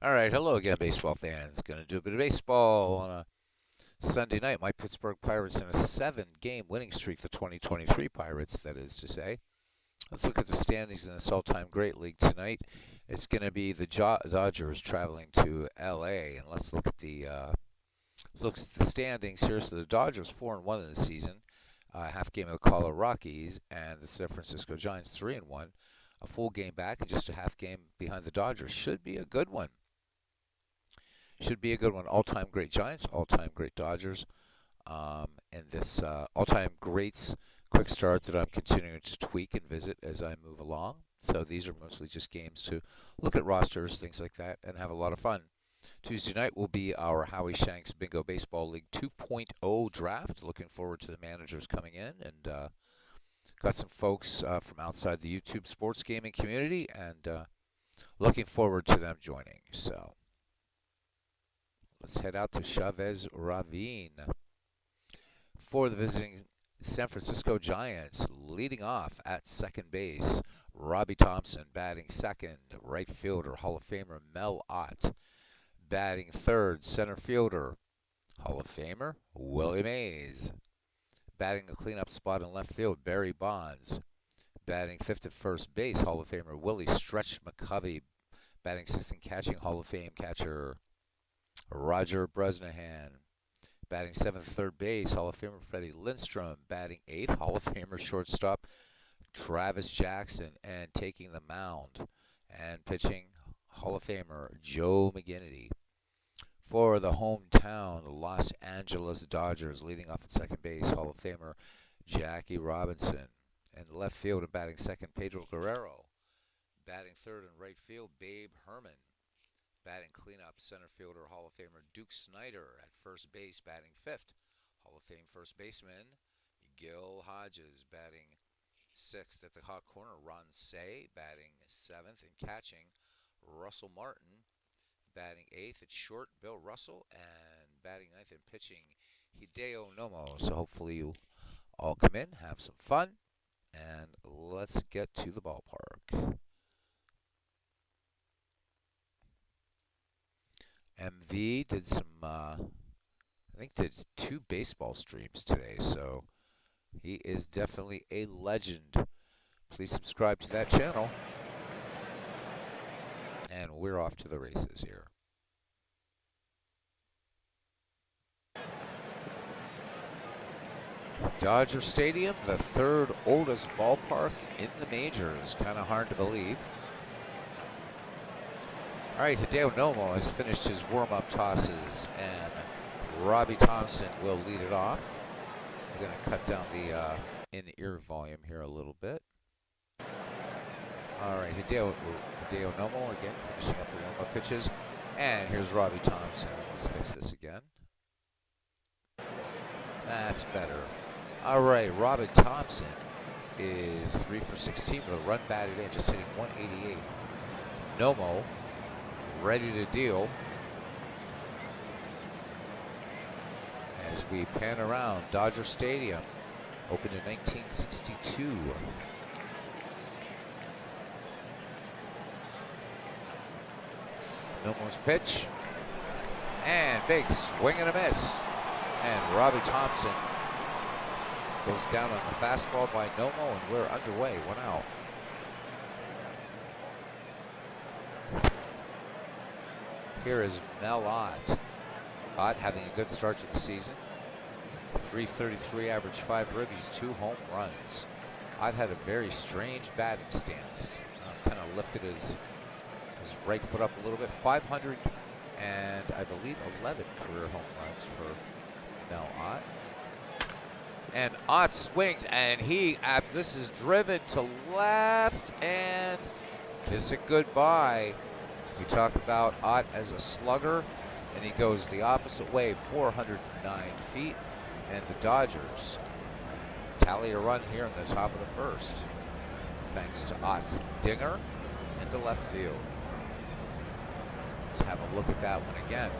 All right, hello again, baseball fans. Going to do a bit of baseball on a Sunday night. My Pittsburgh Pirates in a seven-game winning streak, the 2023 Pirates, that is to say. Let's look at the standings in this all-time great league tonight. It's going to be the Dodgers traveling to L.A. And let's look at the standings here. So the Dodgers 4-1 in the season, half game of the Colorado Rockies, and the San Francisco Giants 3-1. A full game back and just a half game behind the Dodgers. Should be a good one. Should be a good one. All-time great Giants, all-time great Dodgers, and this all-time greats quick start that I'm continuing to tweak and visit as I move along. So these are mostly just games to look at rosters, things like that, and have a lot of fun. Tuesday night will be our Howie Shanks Bingo Baseball League 2.0 draft. Looking forward to the managers coming in, and got some folks from outside the YouTube sports gaming community, and looking forward to them joining. So let's head out to Chavez Ravine for the visiting San Francisco Giants. Leading off at second base, Robbie Thompson. Batting second, right fielder, Hall of Famer Mel Ott. Batting third, center fielder, Hall of Famer Willie Mays. Batting the cleanup spot in left field, Barry Bonds. Batting fifth at first base, Hall of Famer Willie Stretch McCovey. Batting sixth and catching, Hall of Fame catcher Roger Bresnahan. Batting seventh, third base, Hall of Famer Freddie Lindstrom. Batting eighth, Hall of Famer shortstop Travis Jackson. And taking the mound and pitching, Hall of Famer Joe McGinnity. For the hometown Los Angeles Dodgers, leading off at second base, Hall of Famer Jackie Robinson. And left field and batting second, Pedro Guerrero. Batting third and right field, Babe Herman. Batting cleanup, center fielder, Hall of Famer Duke Snider. At first base, batting fifth, Hall of Fame first baseman Gil Hodges. Batting sixth at the hot corner, Ron Cey. Batting seventh and catching, Russell Martin. Batting eighth at short, Bill Russell. And batting ninth and pitching, Hideo Nomo. So hopefully you all come in, have some fun, and let's get to the ballpark. MV did some, I think did 2 baseball streams today, so he is definitely a legend. Please subscribe to that channel. And we're off to the races here. Dodger Stadium, the third oldest ballpark in the majors. Kind of hard to believe. All right, Hideo Nomo has finished his warm-up tosses, and Robbie Thompson will lead it off. I'm going to cut down the in-ear volume here a little bit. All right, Hideo Nomo again finishing up the warm-up pitches. And here's Robbie Thompson. Let's fix this again. That's better. All right, Robbie Thompson is 3 for 16 with a run batted in, just hitting 188. Nomo ready to deal. As we pan around, Dodger Stadium, opened in 1962. Nomo's pitch, and big swing and a miss. And Robbie Thompson goes down on the fastball by Nomo, and we're underway, 1 out. Here is Mel Ott. Ott having a good start to the season. 333 average, 5 ribbies, 2 home runs. Ott had a very strange batting stance. Kind of lifted his right foot up a little bit. 500 and I believe 11 career home runs for Mel Ott. And Ott swings, and this is driven to left, and kiss it goodbye. We talk about Ott as a slugger, and he goes the opposite way, 409 feet, and the Dodgers tally a run here in the top of the first, thanks to Ott's dinger into left field. Let's have a look at that one again.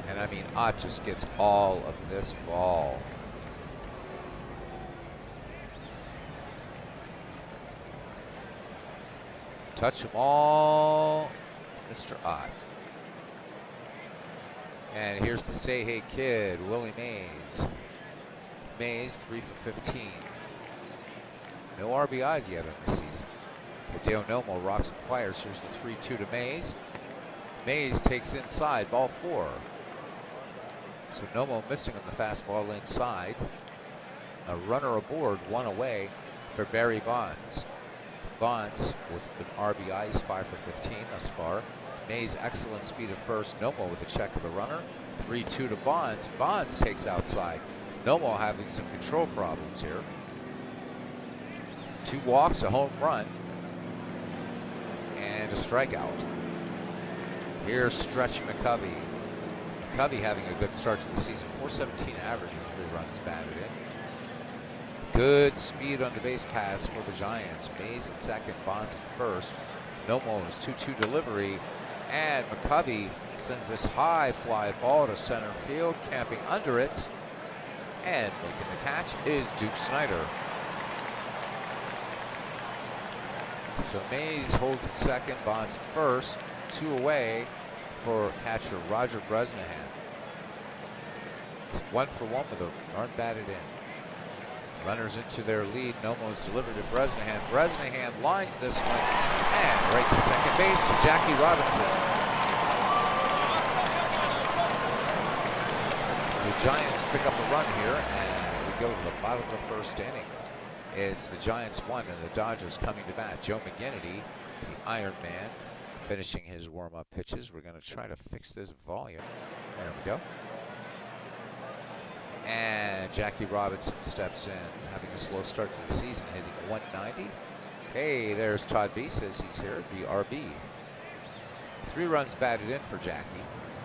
And I mean, Ott just gets all of this ball. Touch them all, Mr. Ott. And here's the Say Hey Kid, Willie Mays. Mays, 3 for 15. No RBIs yet in the season. Hideo Nomo rocks and fires. Here's the 3-2 to Mays. Mays takes inside, ball 4. So Nomo missing on the fastball inside. A runner aboard, 1 away for Barry Bonds. Bonds with an RBI, he's 5 for 15 thus far. Mays excellent speed at first. Nomo with a check of the runner. 3-2 to Bonds. Bonds takes outside. Nomo having some control problems here. 2 walks, a home run, and a strikeout. Here's Stretch McCovey. McCovey having a good start to the season. 417 average with 3 runs batted in. Good speed on the base pass for the Giants. Mays at second, Bonds at first. Nomo's 2-2 delivery, and McCovey sends this high fly ball to center field, camping under it, and making the catch is Duke Snider. So Mays holds at second, Bonds at first, 2 away for catcher Roger Bresnahan. 1 for 1 with a run batted in. Runners into their lead. Nomo's delivered to Bresnahan. Bresnahan lines this one, and right to second base to Jackie Robinson. The Giants pick up a run here, and we go to the bottom of the first inning. It's the Giants 1 and the Dodgers coming to bat. Joe McGinnity, the Iron Man, finishing his warm-up pitches. We're going to try to fix this volume. There we go. And Jackie Robinson steps in, having a slow start to the season, hitting 190. Hey, there's Todd B, says he's here, BRB. 3 runs batted in for Jackie.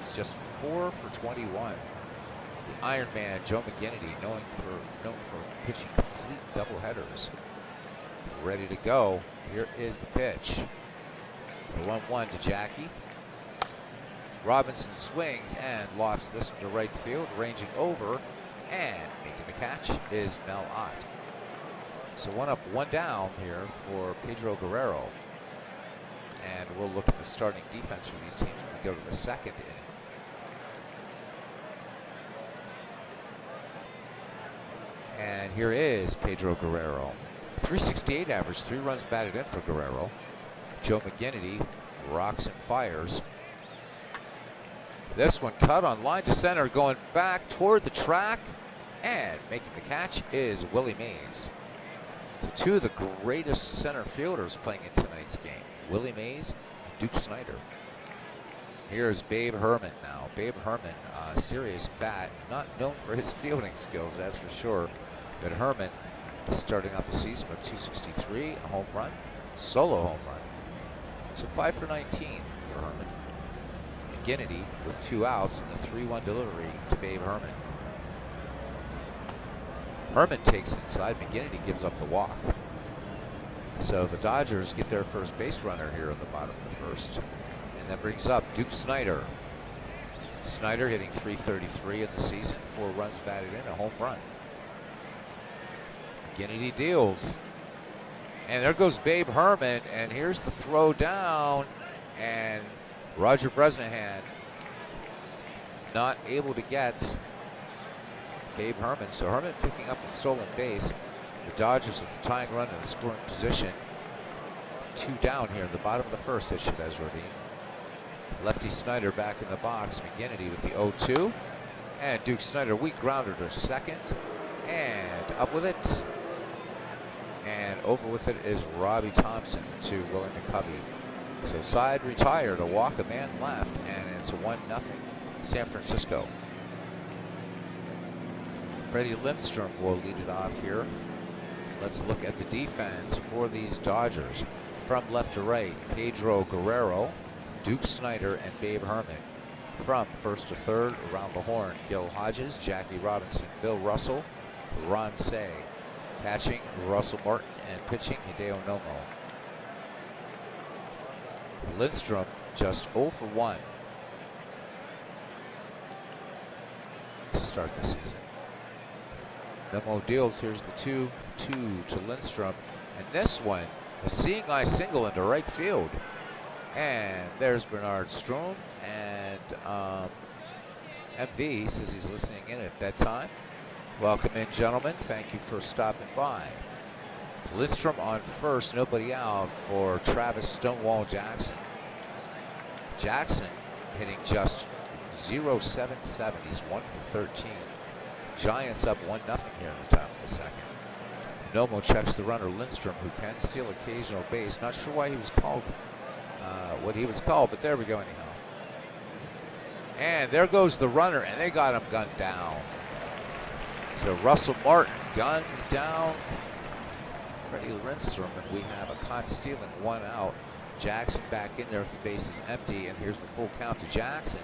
He's just 4 for 21. The Iron Man, Joe McGinnity, known for pitching complete doubleheaders. Ready to go. Here is the pitch. The 1-1 to Jackie. Robinson swings and lofts this one to right field, ranging over, and making the catch is Mel Ott. So 1 up, 1 down here for Pedro Guerrero. And we'll look at the starting defense for these teams when we go to the second inning. And here is Pedro Guerrero. 368 average, 3 runs batted in for Guerrero. Joe McGinnity rocks and fires. This one cut on line to center, going back toward the track, and making the catch is Willie Mays. So 2 of the greatest center fielders playing in tonight's game, Willie Mays and Duke Snider. Here's Babe Herman now. Babe Herman, serious bat, not known for his fielding skills, that's for sure. But Herman starting off the season with 263, a home run, solo home run. So 5 for 19 for Herman. McGinnity with 2 outs and the 3-1 delivery to Babe Herman. Herman takes inside, McGinnity gives up the walk. So the Dodgers get their first base runner here in the bottom of the first. And that brings up Duke Snider. Snider hitting 333 in the season, 4 runs batted in, a home run. McGinnity deals. And there goes Babe Herman, and here's the throw down, and Roger Bresnahan not able to get Babe Herman. So Herman picking up a stolen base. The Dodgers with the tying run in the scoring position. 2 down here in the bottom of the first at Chavez Ravine. Lefty Snider back in the box. McGinnity with the 0-2. And Duke Snider, weak grounder to second. And up with it. And over with it is Robbie Thompson to Willie McCovey. So side retired, a walk, a man left, and it's a 1-0 San Francisco. Freddie Lindstrom will lead it off here. Let's look at the defense for these Dodgers. From left to right, Pedro Guerrero, Duke Snider, and Babe Herman. From first to third, around the horn, Gil Hodges, Jackie Robinson, Bill Russell, Ron Cey. Catching, Russell Martin, and pitching, Hideo Nomo. Lindstrom just 0 for 1 to start the season. Nomo deals. Here's the 2-2 to Lindstrom. And this one A seeing eye single into right field. And there's Bernard Strom. And MV says he's listening in at bedtime. Welcome in, gentlemen. Thank you for stopping by. Lindstrom on first, nobody out for Travis Stonewall Jackson. Jackson hitting just .077. He's 1 for 13. Giants up 1-0 here in the top of the second. Nomo checks the runner Lindstrom, who can steal occasional base. Not sure why he was called what he was called, but there we go anyhow. And there goes the runner, and they got him gunned down. So Russell Martin guns down Freddie Lindstrom, and we have a caught stealing, 1 out. Jackson back in there if the base is empty, and here's the full count to Jackson.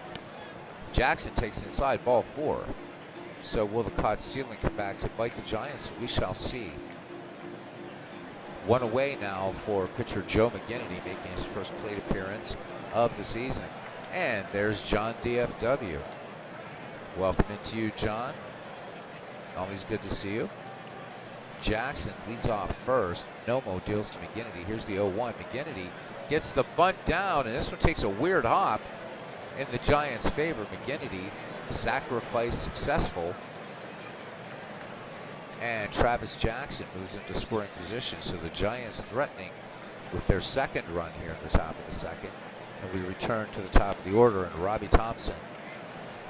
Jackson takes inside, ball 4. So will the caught stealing come back to bite the Giants? We shall see. 1 away now for pitcher Joe McGinnity, making his first plate appearance of the season. And there's John DFW. Welcome into you, John. Always good to see you. Jackson leads off first. Nomo deals to McGinnity. Here's the 0-1. McGinnity gets the bunt down, and this one takes a weird hop in the Giants' favor. McGinnity, sacrifice successful. And Travis Jackson moves into scoring position. So the Giants threatening with their second run here at the top of the second. And we return to the top of the order, and Robbie Thompson.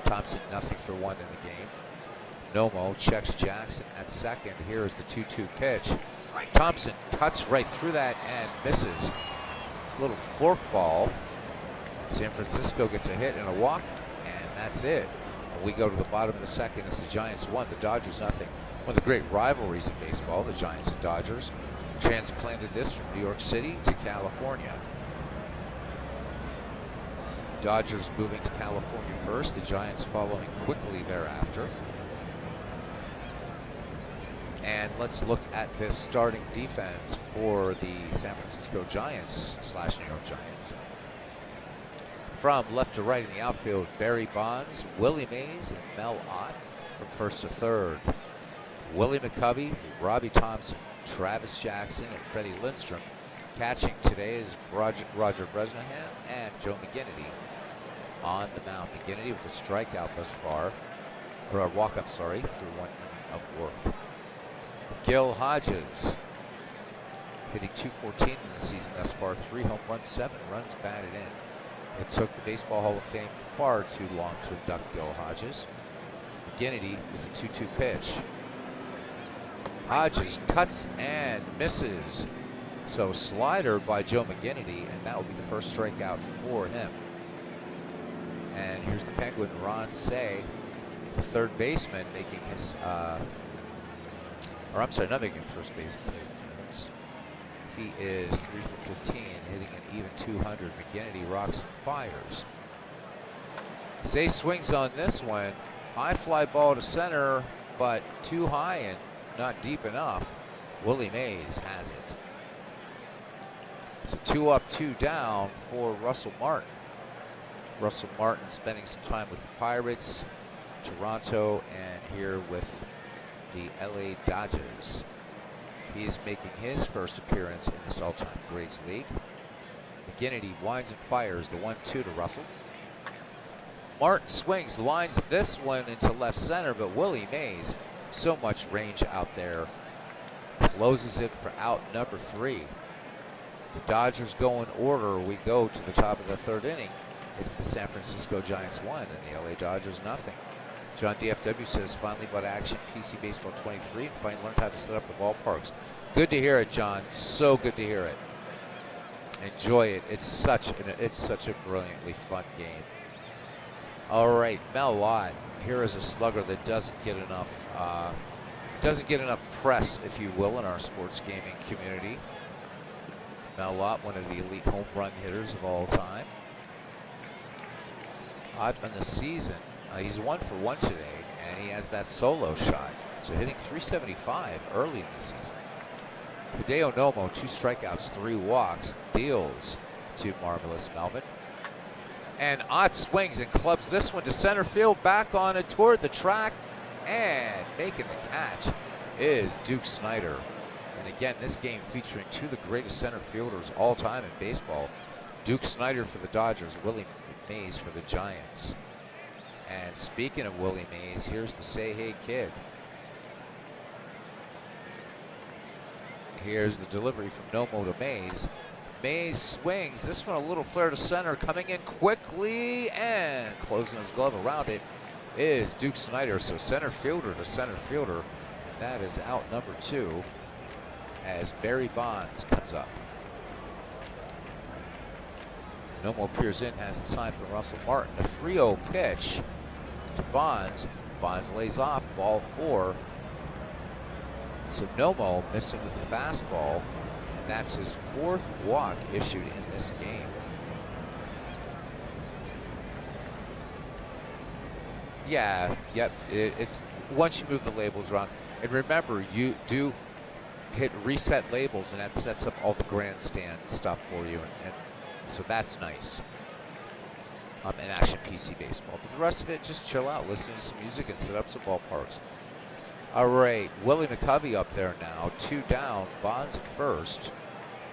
Thompson 0 for 1 in the game. Nomo checks Jackson at second. Here is the 2-2 pitch. Thompson cuts right through that and misses. Little fork ball. San Francisco gets a hit and a walk, and that's it. And we go to the bottom of the second. It's the Giants 1, the Dodgers 0. One of the great rivalries in baseball, the Giants and Dodgers. Transplanted this from New York City to California. Dodgers moving to California first, the Giants following quickly thereafter. And let's look at this starting defense for the San Francisco Giants / New York Giants. From left to right in the outfield, Barry Bonds, Willie Mays, and Mel Ott. From first to third, Willie McCovey, Robbie Thompson, Travis Jackson, and Freddie Lindstrom. Catching today is Roger Bresnahan and Joe McGinnity on the mound. McGinnity with a strikeout thus far, or a walk-up, sorry, through 1 inning of work. Gil Hodges hitting .214 in the season thus far, 3 home runs, 7 runs batted in. It took the Baseball Hall of Fame far too long to induct Gil Hodges. McGinnity with a 2-2 pitch. Hodges cuts and misses. So slider by Joe McGinnity, and that will be the first strikeout for him. And here's the Penguin, Ron Cey, the third baseman, making his, or I'm sorry, not making first base appearance. He is 3 for 15, hitting an even 200. McGinnity rocks and fires. Cey swings on this one. High fly ball to center, but too high and not deep enough. Willie Mays has it. So 2 up, 2 down for Russell Martin. Russell Martin spending some time with the Pirates, Toronto, and here with the LA Dodgers. He is making his first appearance in this all-time greats league. McGinnity winds and fires the 1-2 to Russell. Martin swings, lines this one into left center, but Willie Mays, so much range out there, closes it for out number 3. The Dodgers go in order. We go to the top of the third inning. It's the San Francisco Giants 1 and the LA Dodgers 0. John DFW says, finally bought Action PC Baseball 23 and finally learned how to set up the ballparks. Good to hear it, John. So good to hear it. Enjoy it. It's such a brilliantly fun game. All right, Mel Ott. Here is a slugger that doesn't get enough press, if you will, in our sports gaming community. Mel Ott, one of the elite home run hitters of all time. Ott on the season, he's 1 for 1 today, and he has that solo shot. So hitting .375 early in the season. Hideo Nomo, 2 strikeouts, 3 walks, deals to Marvelous Melvin. And Ott swings and clubs this one to center field, back on it toward the track, and making the catch is Duke Snider. And again, this game featuring two of the greatest center fielders all time in baseball. Duke Snider for the Dodgers, Willie Mays for the Giants. And speaking of Willie Mays, here's the Say Hey Kid. Here's the delivery from Nomo to Mays. Mays swings, this one a little flare to center, coming in quickly and closing his glove around it is Duke Snider. So center fielder to center fielder. That is out number 2 as Barry Bonds comes up. Nomo peers in, has the sign from Russell Martin. A 3-0 pitch to Bonds. Bonds lays off, ball 4. So Nomo missing with the fastball, and that's his 4th walk issued in this game. Yeah, yep, it's once you move the labels around. And remember, you do hit reset labels, and that sets up all the grandstand stuff for you, and so that's nice. In Action PC Baseball. But the rest of it, just chill out, listen to some music, and set up some ballparks. All right, Willie McCovey up there now, 2 down, Bonds at first.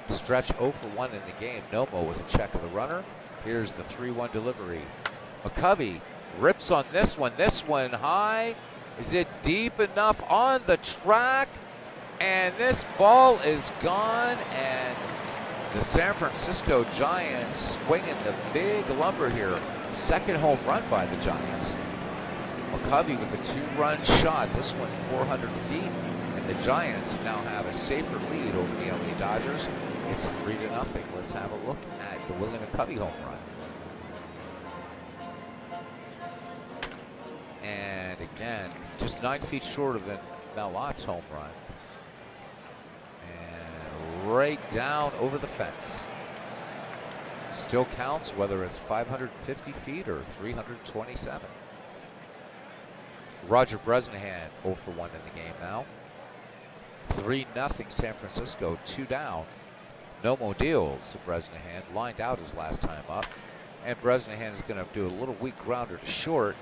Stretch 0 for 1 in the game. Nomo with a check of the runner. Here's the 3-1 delivery. McCovey rips on this one high. Is it deep enough on the track? And this ball is gone, and the San Francisco Giants swinging the big lumber here. 2nd home run by the Giants. McCovey with a 2-run shot, this one 400 feet, and the Giants now have a safer lead over the LA Dodgers. It's 3-0. Let's have a look at the Willie McCovey home run. And again, just 9 feet shorter than Mel Ott's home run. And right down over the fence. Still counts whether it's 550 feet or 327. Roger Bresnahan 0 for 1 in the game now. 3-0 San Francisco, 2 down. Nomo deals to Bresnahan, lined out his last time up. And Bresnahan is going to do a little weak grounder to short.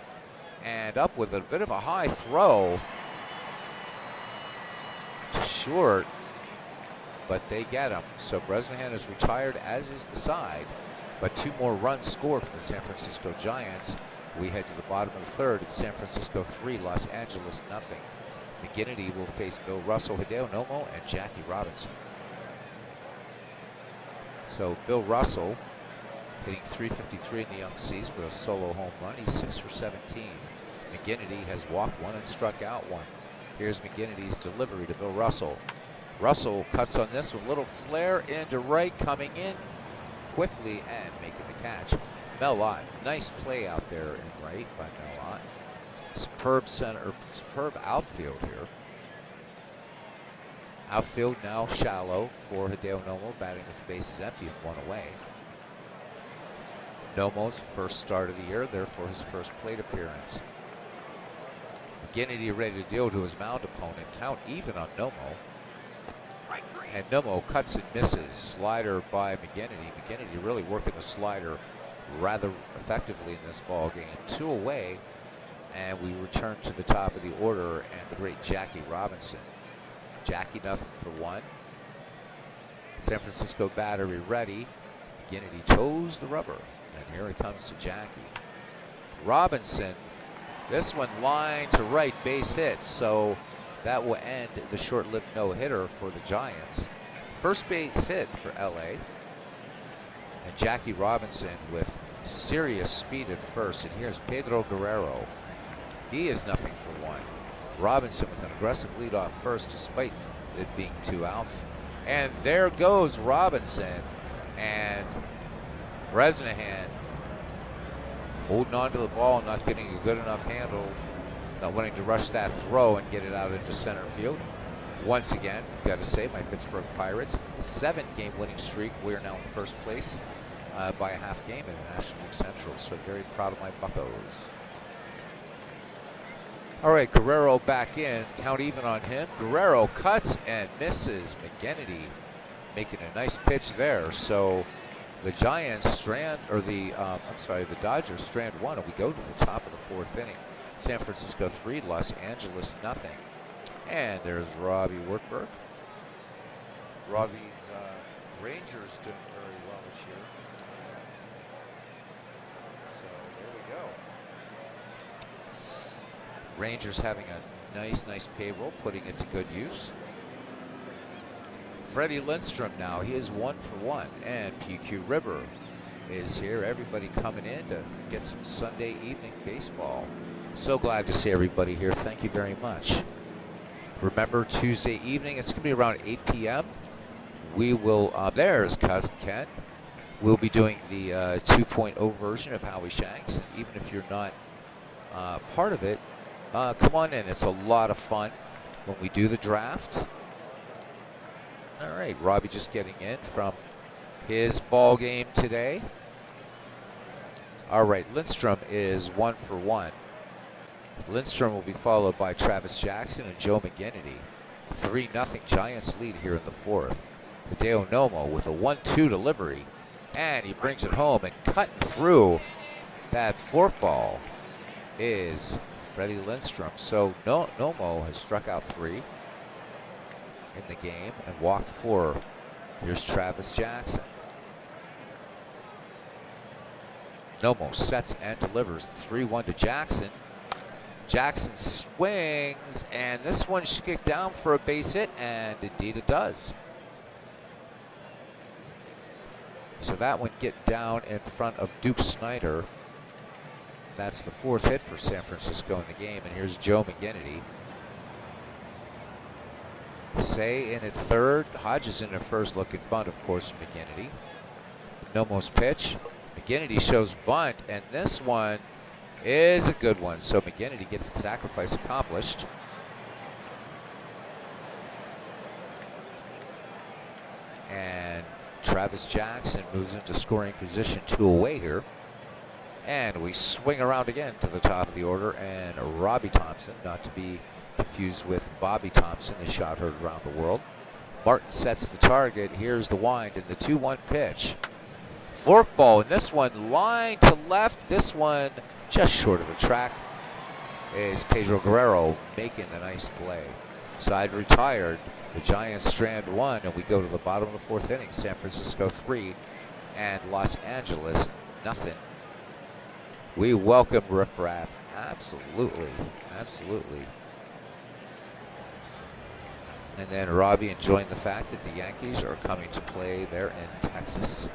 And up with a bit of a high throw to short. But they get him. So Bresnahan is retired, as is the side. But 2 more runs scored for the San Francisco Giants. We head to the bottom of the 3rd. It's San Francisco 3, Los Angeles 0. McGinnity will face Bill Russell, Hideo Nomo, and Jackie Robinson. So Bill Russell hitting .353 in the young season with a solo home run. He's 6 for 17. McGinnity has walked 1 and struck out 1. Here's McGinnity's delivery to Bill Russell. Russell cuts on this one, little flare into right, coming in quickly and making the catch. Mel Ott, nice play out there in right by Mel Ott. Superb outfield here. Outfield now shallow for Hideo Nomo, batting with the bases empty and 1 away. Nomo's first start of the year, therefore his first plate appearance. McGinnity ready to deal to his mound opponent. Count even on Nomo. And Nomo cuts and misses. Slider by McGinnity. McGinnity really working the slider rather effectively in this ball game. 2 away, and we return to the top of the order and the great Jackie Robinson. Jackie 0 for 1. San Francisco battery ready. McGinnity toes the rubber, and here it comes to Jackie. Robinson, this one line to right, base hit, so that will end the short-lived no-hitter for the Giants. First base hit for LA. And Jackie Robinson with serious speed at first. And here's Pedro Guerrero. He is 0 for 1. Robinson with an aggressive lead off first despite it being 2 outs. And there goes Robinson. And Bresnahan holding on to the ball, not getting a good enough handle. Not wanting to rush that throw and get it out into center field. Once again, got to say, my Pittsburgh Pirates, 7-game winning streak. We are now in first place by a half game in the National League Central. So very proud of my Buccos. All right, Guerrero back in. Count even on him. Guerrero cuts and misses. McGinnity making a nice pitch there. So the Giants strand, or the Dodgers strand 1, and we go to the top of the 4th inning. San Francisco 3, Los Angeles 0. And there's Robbie Wertberg. Robbie's Rangers doing very well this year. So there we go. Rangers having a nice payroll, putting it to good use. Freddie Lindstrom now, he is 1 for 1, and PQ River is here. Everybody coming in to get some Sunday evening baseball. So glad to see everybody here. Thank you very much. Remember, Tuesday evening, it's going to be around 8 p.m. We will, there's Cousin Ken. We'll be doing the 2.0 version of Howie Shanks. And even if you're not part of it, come on in. It's a lot of fun when we do the draft. All right, Robbie just getting in from his ball game today. All right, Lindstrom is 1 for 1. Lindstrom will be followed by Travis Jackson and Joe McGinnity. 3-0 Giants lead here in the fourth. Hideo Nomo with a 1-2 delivery, and he brings it home, and cutting through that forkball is Freddie Lindstrom. So Nomo has struck out 3 in the game and walked 4. Here's Travis Jackson. Nomo sets and delivers the 3-1 to Jackson. Jackson swings, and this one should get down for a base hit, and indeed it does. So that one get down in front of Duke Snider. That's the 4th hit for San Francisco in the game, and here's Joe McGinnity. Say in at third, Hodges in at first, looking bunt, of course, from McGinnity. Nomo's pitch. McGinnity shows bunt, and this one is a good one. So McGinnity gets the sacrifice accomplished. And Travis Jackson moves into scoring position, 2 away here. And we swing around again to the top of the order, and Robbie Thompson, not to be confused with Bobby Thompson, the shot heard around the world. Martin sets the target. Here's the wind and the 2-1 pitch. Forkball, and this one line to left. This one just short of the track is Pedro Guerrero making a nice play. Side retired. The Giants strand 1, and we go to the bottom of the 4th inning. San Francisco 3 and Los Angeles 0. We welcome Riff Raff. Absolutely. And then Robbie enjoying the fact that the Yankees are coming to play there in Texas.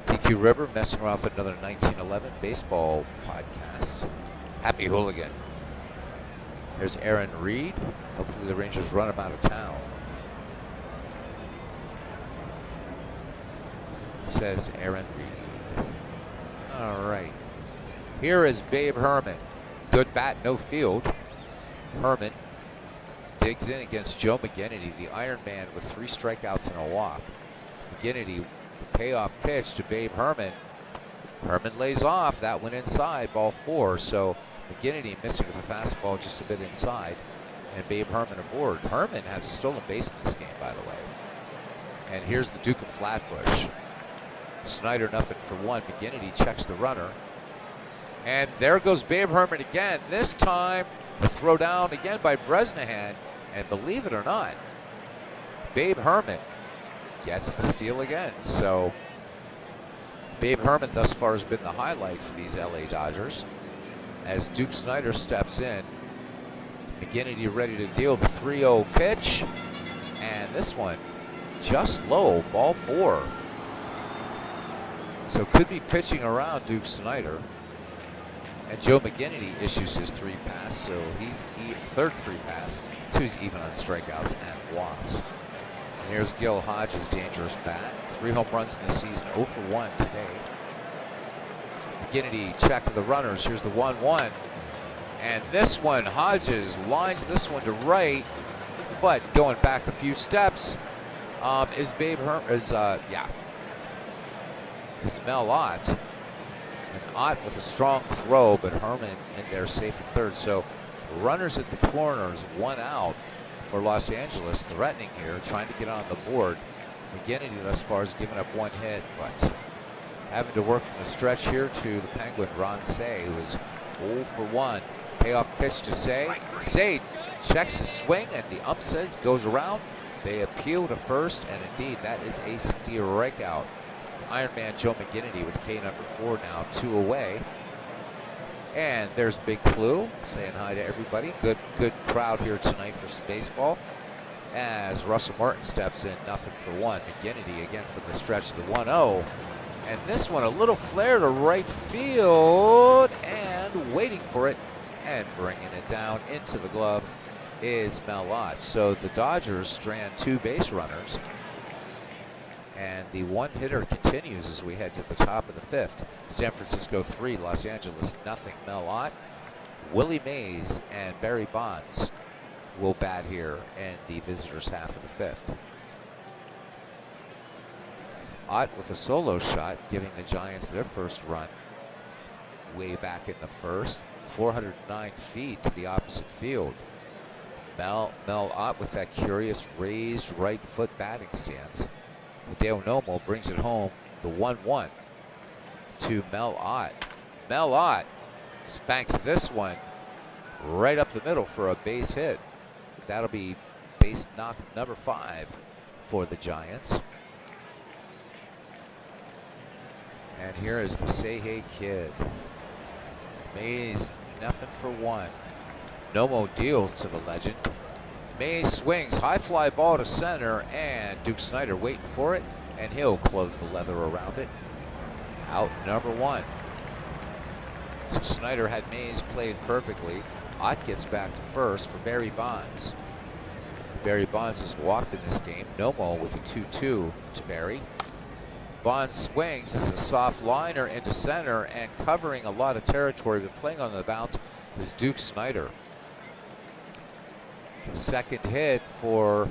PQ River messing around with another 1911 baseball podcast. Happy Hooligan. There's Aaron Reed. Hopefully the Rangers run him out of town. Says Aaron Reed. All right. Here is Babe Herman. Good bat, no field. Herman digs in against Joe McGinnity, the Iron Man, with 3 strikeouts and a walk. McGinnity, the payoff pitch to Babe Herman. Herman lays off. That went inside, ball 4. So McGinnity missing with a fastball just a bit inside, and Babe Herman aboard. Herman has a stolen base in this game, by the way. And here's the Duke of Flatbush. Snider 0 for 1. McGinnity checks the runner. And there goes Babe Herman again. This time, the throw down again by Bresnahan. And believe it or not, Babe Herman gets the steal again. So Babe Herman thus far has been the highlight for these LA Dodgers. As Duke Snider steps in, McGinnity ready to deal the 3-0 pitch. And this one just low, ball 4. So could be pitching around Duke Snider. And Joe McGinnity issues his 3 pass, so he's third 3 pass. 2's even on strikeouts and walks. And here's Gil Hodges' dangerous bat. 3 home runs in the season, 0 for 1 today. McGinnity check the runners. Here's the 1-1. And this one, Hodges lines this one to right, but going back a few steps is Babe Herman, is Mel Ott. And Ott with a strong throw, but Herman in there safe at third. So runners at the corners, 1 out for Los Angeles, threatening here, trying to get on the board. McGinnity thus far has given up 1 hit, but having to work from the stretch here to the Penguin, Ron Say, who is 0 for 1. Payoff pitch to Say. Say checks his swing, and the ump says goes around. They appeal to first, and indeed that is a strikeout. Ironman Joe McGinnity with K number 4 now, 2 away. And there's Big Clue saying hi to everybody. Good crowd here tonight for some baseball. As Russell Martin steps in, nothing for 1. McGinnity again from the stretch, the 1-0. And this one, a little flare to right field, and waiting for it, and bringing it down into the glove is Mel Ott. So the Dodgers strand 2 base runners, and the one-hitter continues as we head to the top of the 5th. San Francisco 3, Los Angeles nothing. Mel Ott, Willie Mays, and Barry Bonds will bat here in the visitors' half of the 5th. Ott with a solo shot, giving the Giants their first run way back in the 1st. 409 feet to the opposite field. Mel Ott with that curious raised right foot batting stance. Hideo Nomo brings it home, the 1-1 to Mel Ott. Mel Ott spanks this one right up the middle for a base hit. That'll be base knock number 5 for the Giants. And here is the Say Hey Kid. Mays, nothing for 1. Nomo deals to the legend. Mays swings, high fly ball to center, and Duke Snider waiting for it, and he'll close the leather around it. Out number 1. So Snider had Mays played perfectly. Ott gets back to first for Barry Bonds. Barry Bonds has walked in this game. Nomo with a 2-2 to Barry. Bonds swings, it's a soft liner into center, and covering a lot of territory, but playing on the bounce is Duke Snider. The 6th hit for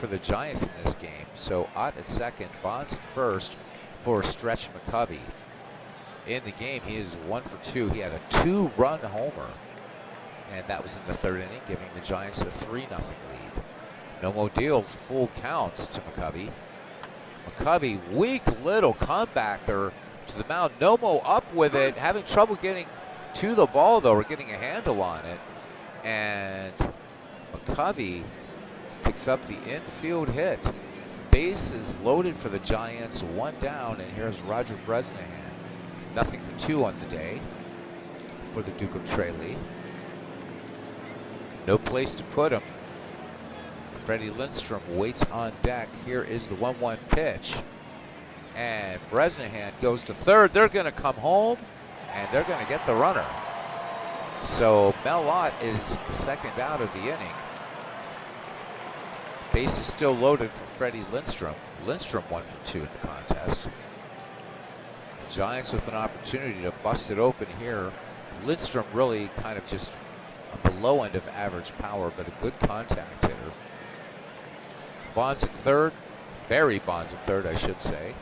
the Giants in this game. So Ott at second, Bonds at first for Stretch McCovey. In the game, he is 1 for 2. He had a 2-run homer, and that was in the 3rd inning, giving the Giants a 3-0 lead. Nomo deals full count to McCovey. McCovey, weak little comebacker to the mound. Nomo up with it, having trouble getting to the ball though, or getting a handle on it. And McCovey picks up the infield hit. Base is loaded for the Giants, 1 down, and here's Roger Bresnahan. Nothing for 2 on the day for the Duke of Tralee. No place to put him. Freddie Lindstrom waits on deck. Here is the 1-1 pitch. And Bresnahan goes to third. They're going to come home, and they're going to get the runner. So Mel Ott is second out of the inning. Base is still loaded for Freddie Lindstrom. Lindstrom 1 for 2 in the contest. The Giants with an opportunity to bust it open here. Lindstrom really kind of just a below end of average power, but a good contact hitter. Bonds at third, Barry Bonds at third, I should say.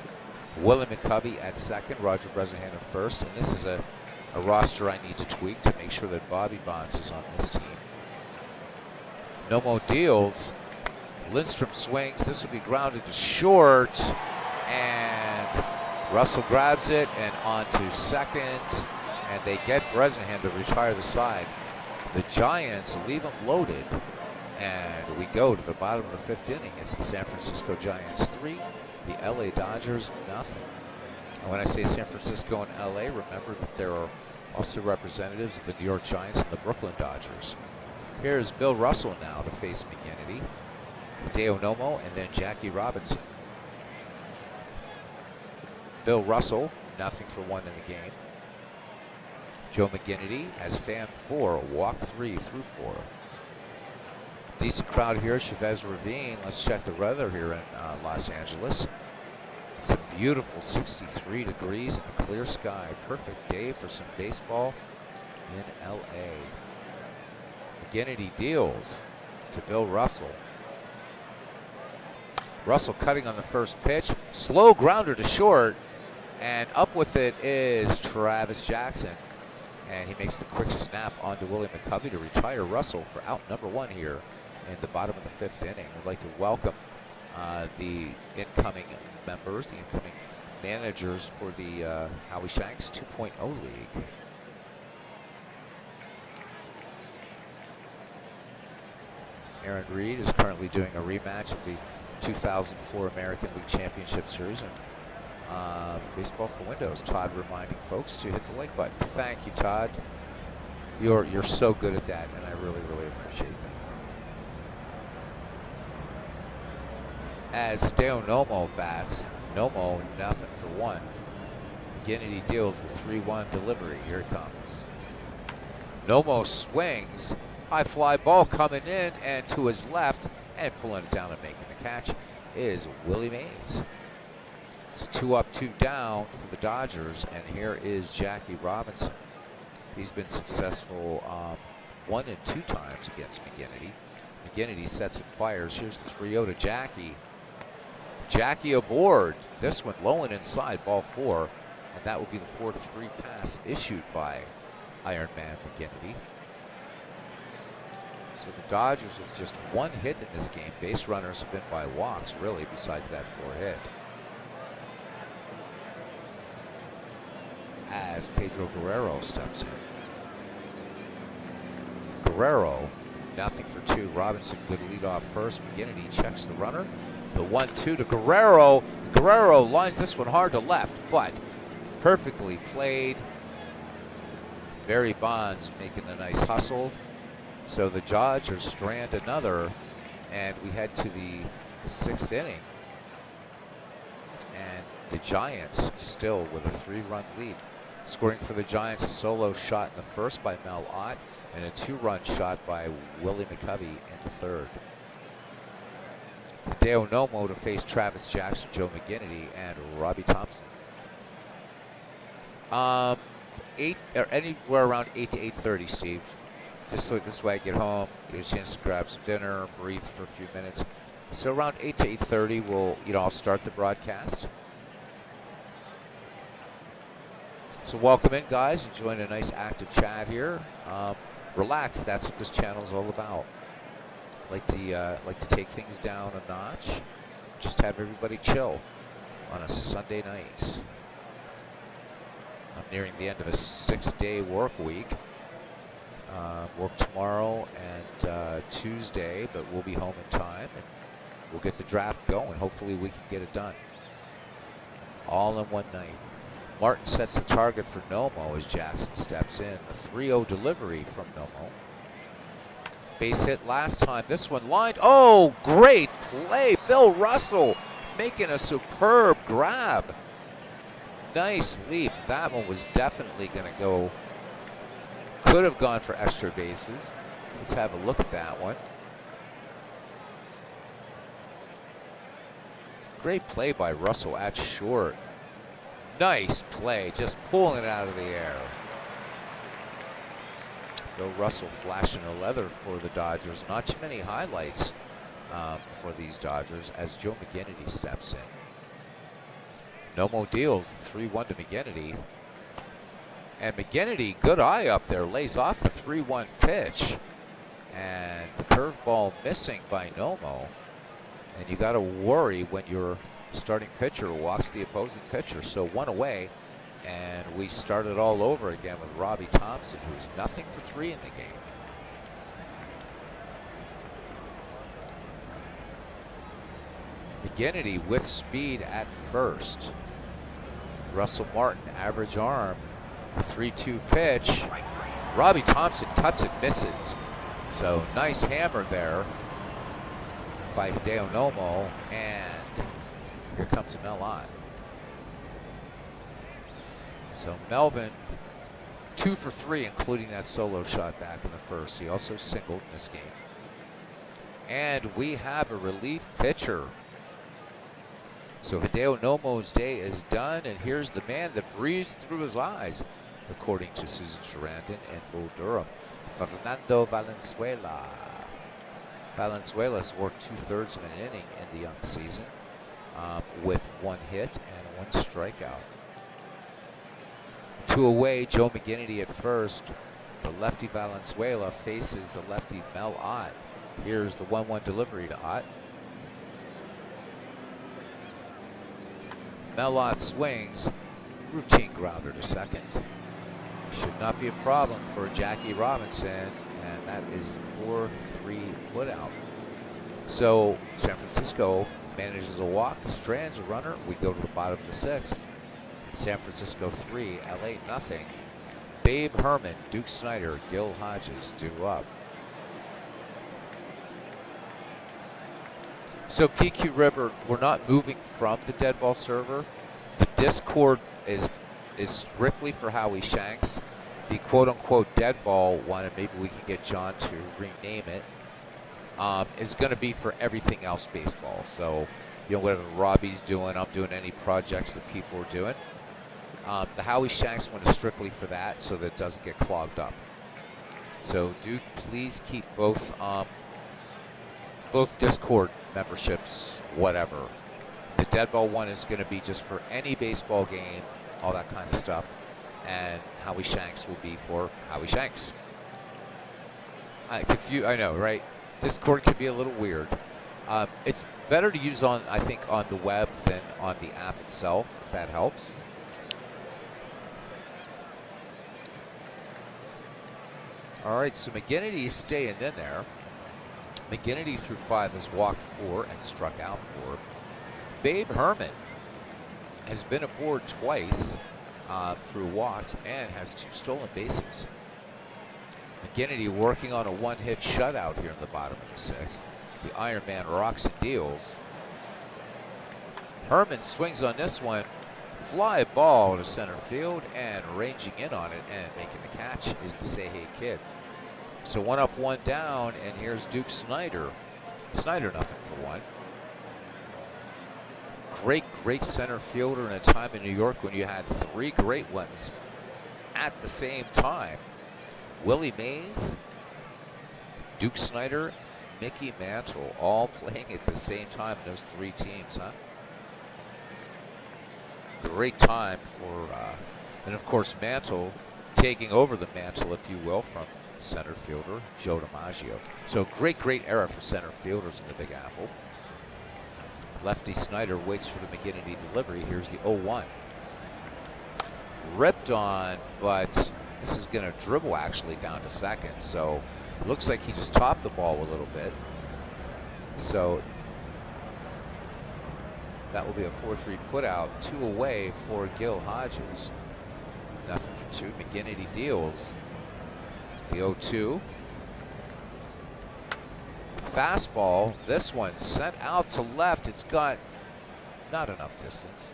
Willie McCovey at second, Roger Bresnahan at first, and this is a roster I need to tweak to make sure that Bobby Bonds is on this team. Nomo deals, Lindstrom swings, this will be grounded to short, and Russell grabs it and on to second, and they get Bresnahan to retire the side. The Giants leave him loaded. And we go to the bottom of the 5th inning. It's the San Francisco Giants 3, the LA Dodgers nothing. And when I say San Francisco and LA, remember that there are also representatives of the New York Giants and the Brooklyn Dodgers. Here's Bill Russell now to face McGinnity, Hideo Nomo, and then Jackie Robinson. Bill Russell, nothing for 1 in the game. Joe McGinnity has fan 4, walk 3 through 4. Decent crowd here, Chavez Ravine. Let's check the weather here in Los Angeles. It's a beautiful 63 degrees and a clear sky. Perfect day for some baseball in LA. McGinnity deals to Bill Russell. Russell cutting on the first pitch. Slow grounder to short. And up with it is Travis Jackson. And he makes the quick snap onto Willie McCovey to retire Russell for out number 1 here in the bottom of the 5th inning. We'd like to welcome the incoming members, the incoming managers for the Howie Shanks 2.0 League. Aaron Reed is currently doing a rematch of the 2004 American League Championship Series. And Baseball for Windows. Todd reminding folks to hit the like button. Thank you, Todd. You're so good at that, and I really, really appreciate that. As Hideo Nomo bats, Nomo nothing for one. McGinnity deals the 3-1 delivery. Here it comes. Nomo swings. High fly ball coming in, and to his left, and pulling it down and making the catch is Willie Mays. It's 2 up, 2 down for the Dodgers, and here is Jackie Robinson. He's been successful 1 and 2 times against McGinnity. McGinnity sets and fires. Here's the 3-0 to Jackie. Jackie aboard. This one low and inside, ball 4, and that will be the 4-3 pass issued by Iron Man McGinnity. So the Dodgers with just 1 hit in this game. Base runners have been by walks, really, besides that 4 hit. As Pedro Guerrero steps in. Guerrero, nothing for 2. Robinson good lead off first. McGinnity checks the runner. The 1-2 to Guerrero. Guerrero lines this one hard to left, but perfectly played. Barry Bonds making the nice hustle. So the Dodgers strand another, and we head to the 6th inning. And the Giants still with a 3-run lead. Scoring for the Giants, a solo shot in the first by Mel Ott, and a 2-run shot by Willie McCovey in the 3rd. Hideo Nomo to face Travis Jackson, Joe McGinnity, and Robbie Thompson. 8 or anywhere around 8 to 8:30, Steve. Just so this way I get home, get a chance to grab some dinner, breathe for a few minutes. So around 8 to 8:30, we'll I'll start the broadcast. So welcome in, guys. Enjoying a nice active chat here. Relax. That's what this channel is all about. Like to take things down a notch. Just have everybody chill on a Sunday night. I'm nearing the end of a 6-day work week. Work tomorrow and Tuesday, but we'll be home in time, and we'll get the draft going. Hopefully we can get it done all in one night. Martin sets the target for Nomo as Jackson steps in. A 3-0 delivery from Nomo. Base hit last time. This one lined. Oh, great play. Bill Russell making a superb grab. Nice leap. That one was definitely going to go. Could have gone for extra bases. Let's have a look at that one. Great play by Russell at short. Nice play, just pulling it out of the air. Bill Russell flashing a leather for the Dodgers. Not too many highlights for these Dodgers as Joe McGinnity steps in. Nomo deals 3-1 to McGinnity. And McGinnity, good eye up there, lays off the 3-1 pitch. And the curveball missing by Nomo. And you got to worry when your starting pitcher walks the opposing pitcher. So 1 away, and we start it all over again with Robbie Thompson, who's nothing for 3 in the game. McGinnity with speed at first. Russell Martin, average arm. 3-2 pitch. Robbie Thompson cuts and misses. So nice hammer there by Hideo Nomo, and here comes Mel Ott. So Melvin 2 for 3, including that solo shot back in the first. He also singled in this game. And we have a relief pitcher. So Hideo Nomo's day is done, and here's the man that breathes through his eyes, according to Susan Sarandon and Bull Durham, Fernando Valenzuela. Valenzuela's worked 2/3 of an inning in the young season with 1 hit and 1 strikeout. 2 away, Joe McGinnity at first. The lefty Valenzuela faces the lefty Mel Ott. Here's the 1-1 delivery to Ott. Mel Ott swings, routine grounder to second. Should not be a problem for Jackie Robinson, and that is the 4-3 putout. So San Francisco manages a walk, strands a runner. We go to the bottom of the 6th. San Francisco 3, LA nothing. Babe Herman, Duke Snider, Gil Hodges due up. So PQ River, we're not moving from the dead ball server. The Discord is strictly for Howie Shanks. The quote-unquote dead ball one, and maybe we can get John to rename it, is going to be for everything else baseball. So, you know, whatever Robbie's doing, I'm doing any projects that people are doing. The Howie Shanks one is strictly for that, so that it doesn't get clogged up. So do please keep both Discord memberships, whatever. The dead ball one is going to be just for any baseball game, all that kind of stuff, and Howie Shanks will be for Howie Shanks. I know, right? Discord can be a little weird. It's better to use on, I think, on the web than on the app itself, if that helps. All right, so McGinnity is staying in there. McGinnity through 5 has walked 4 and struck out 4. Babe Herman has been aboard twice through walks and has 2 stolen bases. McGinnity working on a 1-hit shutout here in the bottom of the 6th. The Iron Man rocks and deals. Herman swings on this one. Fly ball to center field, and ranging in on it and making the catch is the Say Hey Kid. So 1 up, 1 down, and here's Duke Snider. Snider nothing for 1. Great center fielder in a time in New York when you had 3 great ones at the same time. Willie Mays, Duke Snider, Mickey Mantle, all playing at the same time in those 3 teams, huh? Great time for, and of course Mantle taking over the mantle, if you will, from center fielder Joe DiMaggio. So great era for center fielders in the Big Apple. Lefty Snider waits for the McGinnity delivery. Here's the 0-1. Ripped on, but this is going to dribble actually down to second. So it looks like he just topped the ball a little bit. So that will be a 4-3 put out. 2 away for Gil Hodges. Nothing for 2. McGinnity deals. The 0-2. Fastball. This one sent out to left. It's got not enough distance.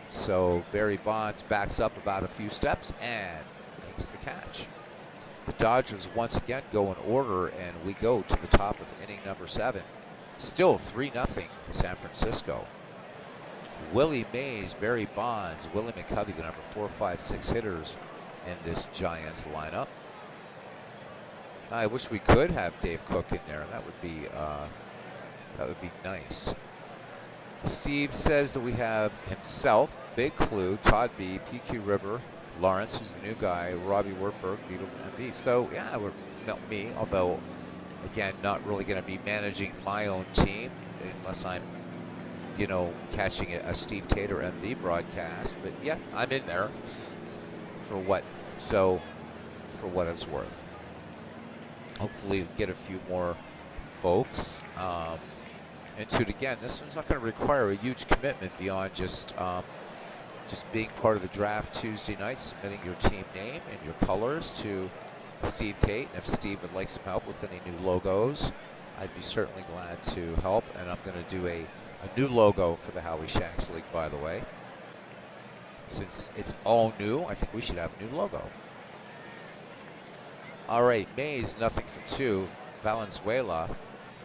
So Barry Bonds backs up about a few steps and makes the catch. The Dodgers once again go in order, and we go to the top of inning number 7. Still 3-0 San Francisco. Willie Mays, Barry Bonds, Willie McCovey, the number 4, 5, 6 hitters in this Giants lineup. I wish we could have Dave Cook in there. That would be nice. Steve says that we have himself, Big Clue, Todd B, PQ River, Lawrence, who's the new guy, Robbie Wertberg, Beatles, and MB. So yeah, not me, although again, not really going to be managing my own team unless I'm, you know, catching a Steve Tater MV broadcast. But yeah, I'm in there for what it's worth. Hopefully we'll get a few more folks into it. Again, this one's not going to require a huge commitment beyond just being part of the draft Tuesday night, submitting your team name and your colors to Steve Tate. And if Steve would like some help with any new logos, I'd be certainly glad to help. And I'm going to do a new logo for the Howie Shanks League, by the way. Since it's all new, I think we should have a new logo. All right, Mays, nothing for 2. Valenzuela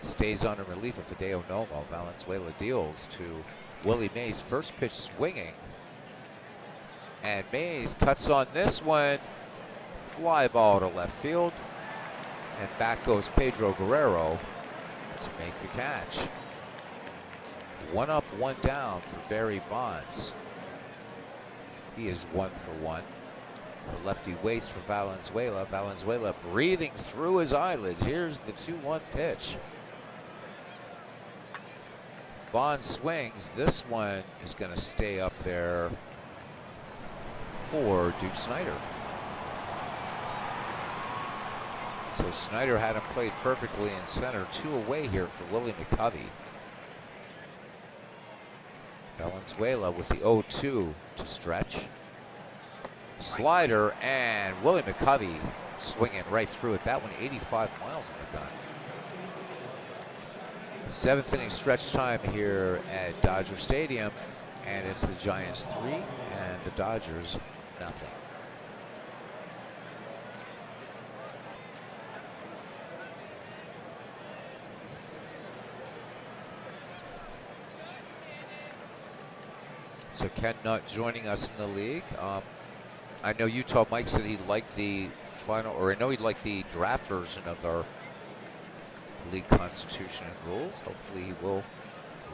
stays on in relief of Hideo Nomo. Valenzuela deals to Willie Mays. First pitch swinging. And Mays cuts on this one. Fly ball to left field. And back goes Pedro Guerrero to make the catch. 1 up, 1 down for Barry Bonds. He is 1 for 1. The lefty waits for Valenzuela. Valenzuela breathing through his eyelids. Here's the 2-1 pitch. Bonds swings. This one is going to stay up there for Duke Snider. So Snyder had him played perfectly in center. 2 away here for Willie McCovey. Valenzuela with the 0-2 to stretch. Slider, and Willie McCovey swinging right through it. That one 85 miles in the gun. 7th inning stretch time here at Dodger Stadium, and it's the Giants 3 and the Dodgers nothing. So Ken Nutt joining us in the league. I know Utah Mike said he liked the final, or I know he'd like the draft version of our league constitution and rules. Hopefully he will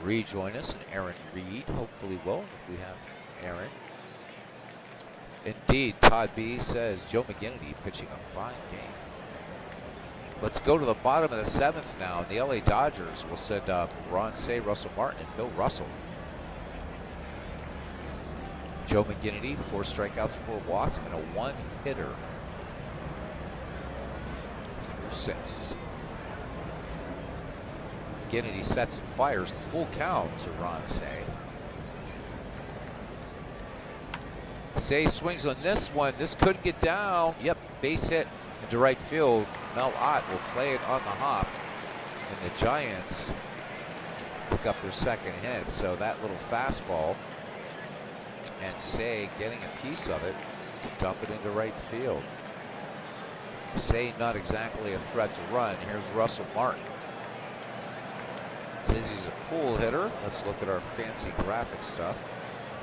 rejoin us, and Aaron Reed hopefully will, if we have Aaron. Indeed, Todd B says Joe McGinnity pitching a fine game. Let's go to the bottom of the 7th now, and the LA Dodgers will send up Ron Cey, Russell Martin, and Bill Russell. Joe McGinnity, 4 strikeouts, 4 walks, and a 1-hitter through 6. McGinnity sets and fires the full count to Ron Cey. Cey swings on this one. This could get down. Yep, base hit into right field. Mel Ott will play it on the hop, and the Giants pick up their 2nd hit. So that little fastball, and Cey getting a piece of it to dump it into right field. Cey not exactly a threat to run. Here's Russell Martin. Says he's a pool hitter. Let's look at our fancy graphic stuff.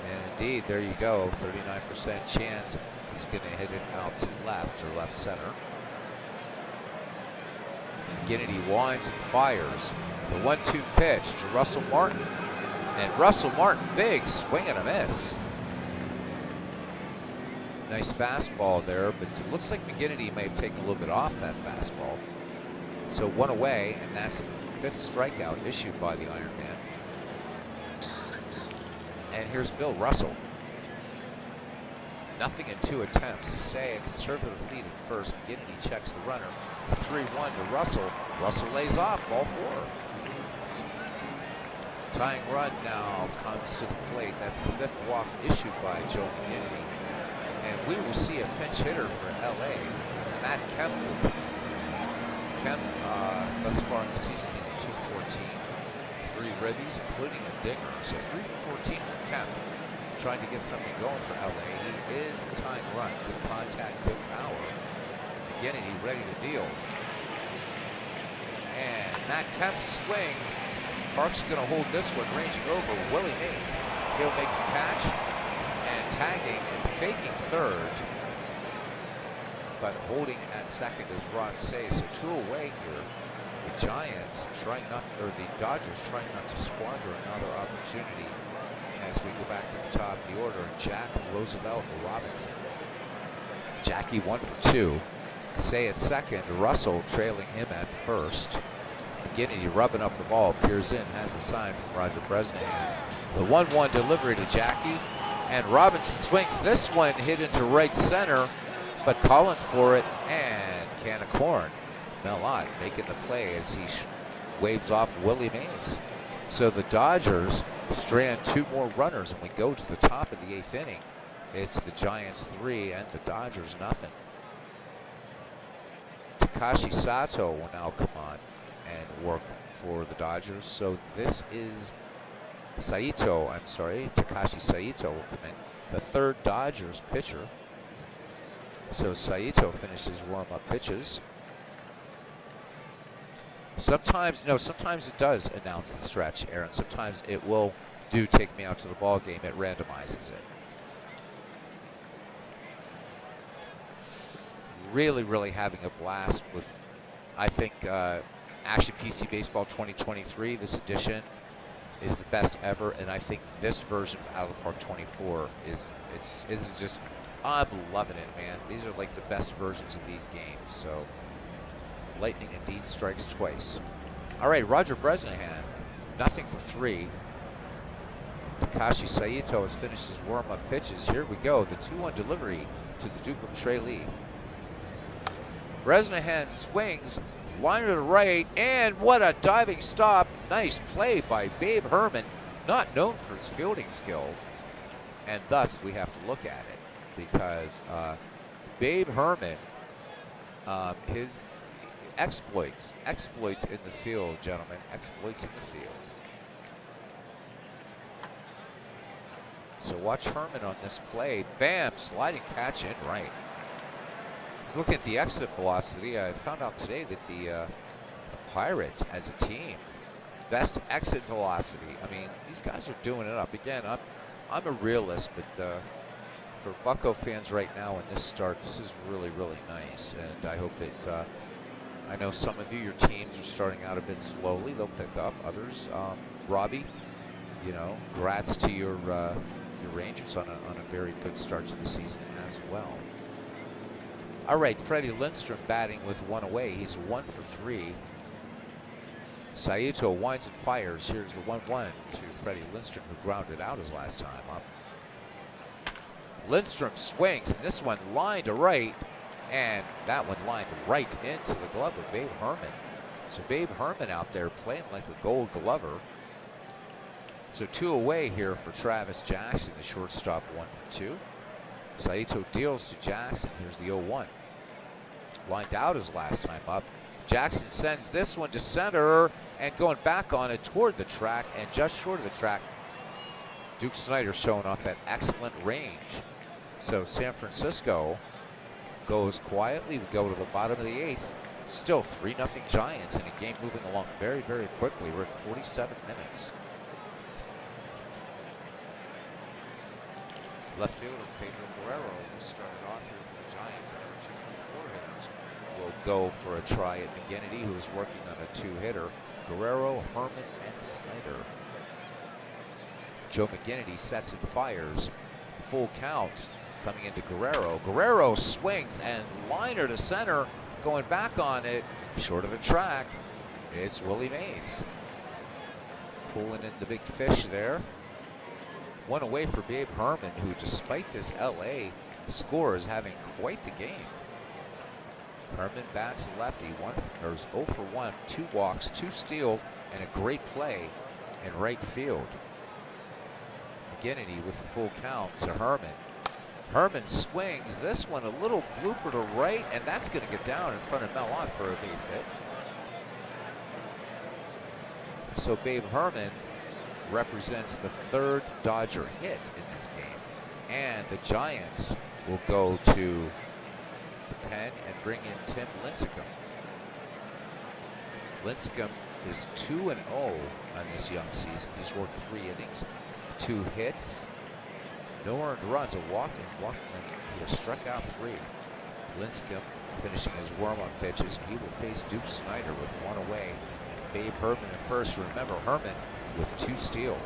And indeed, there you go, 39% chance he's going to hit it out to left or left center. McGinnity winds and fires. The 1-2 pitch to Russell Martin. And Russell Martin, big swing and a miss. Nice fastball there, but it looks like McGinnity may have taken a little bit off that fastball. So 1 away, and that's the 5th strikeout issued by the Iron Man. And here's Bill Russell. Nothing in 2 attempts. Cey a conservative lead at first. McGinnity checks the runner. 3-1 to Russell. Russell lays off, ball 4. Tying run now comes to the plate. That's the 5th walk issued by Joe McGinnity. And we will see a pinch hitter for LA, Matt Kemp. Kemp, thus far in the season, in 214. 3 ribbies, including a dinger. So 3 for 14 for Kemp. Trying to get something going for LA. He is the tying run. Good contact, good power. McGinnity ready to deal. And Matt Kemp swings. Park's going to hold this one, ranging over Willie Mays. He'll make the catch, and tagging and faking third, but holding at second is Ron Cey. So 2 away here. The Giants trying not, or the Dodgers trying not to squander another opportunity as we go back to the top of the order. Jack, Roosevelt, Robinson. Jackie 1 for 2. Cey at second. Russell trailing him at first. McGinnity rubbing up the ball. Peers in, has a sign from Roger Bresnahan. The 1-1 delivery to Jackie. And Robinson swings. This one hit into right center, but calling for it, and can of corn. Mel Ott making the play as he waves off Willie Mays. So the Dodgers strand 2 more runners, and we go to the top of the 8th inning. It's the Giants 3 and the Dodgers nothing. Takashi Sato will now come on and work for the Dodgers. So this is Takashi Saito will come in, the 3rd Dodgers pitcher. So Saito finishes warm-up pitches. Sometimes it does announce the stretch, Aaron. Sometimes it will do take me out to the ball game. It randomizes it. Really, really having a blast with, I think, Action PC Baseball 2023. This edition is the best ever, and I think this version of Out of the Park 24 is just, I'm loving it, man. These are like the best versions of these games. So lightning indeed strikes twice. All right, Roger Bresnahan, nothing for 3. Takashi Saito has finished his warm-up pitches. Here we go, the 2-1 delivery to the Duke of Trey Lee. Bresnahan swings, liner to the right, and what a diving stop. Nice play by Babe Herman, not known for his fielding skills. And thus we have to look at it because Babe Herman, his exploits in the field, gentlemen, exploits in the field. So watch Herman on this play. Bam, sliding catch in right. He's looking at the exit velocity. I found out today that the Pirates as a team, best exit velocity. I mean, these guys are doing it up. Again, I'm a realist, but for Bucco fans right now in this start, this is really, really nice. And I hope that, I know some of you, your teams are starting out a bit slowly. They'll pick up. Others, Robbie, you know, congrats to your Rangers on a very good start to the season as well. All right, Freddie Lindstrom batting with one away. He's 1 for 3. Saito winds and fires. Here's the 1-1 to Freddie Lindstrom, who grounded out his last time up. Lindstrom swings, and this one lined to right, and that one lined right into the glove of Babe Herman. So Babe Herman out there playing like a Gold Glover. So 2 away here for Travis Jackson, the shortstop, 1 for 2. Saito deals to Jackson. Here's the 0-1. Lined out his last time up. Jackson sends this one to center and going back on it toward the track and just short of the track. Duke Snider showing off that excellent range. So San Francisco goes quietly. We go to the bottom of the 8th. Still 3-0 Giants in a game moving along very, very quickly. We're at 47 minutes. Left fielder Pedro Guerrero, who started off here for the Giants and averaging 4 hitters, will go for a try at McGinnity, who is working on a 2-hitter. Guerrero, Herman, and Snider. Joe McGinnity sets and fires. Full count coming into Guerrero. Guerrero swings and liner to center, going back on it, short of the track. It's Willie Mays. Pulling in the big fish there. 1 away for Babe Herman, who despite this LA score is having quite the game. Herman bats lefty, 0 for 1, 2 walks, 2 steals, and a great play in right field. McGinnity with the full count to Herman. Herman swings this one, a little blooper to right, and that's going to get down in front of Melot for a base hit. So Babe Herman represents the 3rd Dodger hit in this game. And the Giants will go to the pen and bring in Tim Lincecum. Lincecum is 2-0 on this young season. He's worked 3 innings, 2 hits, no earned runs, a walk, and he has struck out 3. Lincecum finishing his warm-up pitches. He will face Duke Snider with 1 away. Babe Herman at first. Remember, Herman with 2 steals.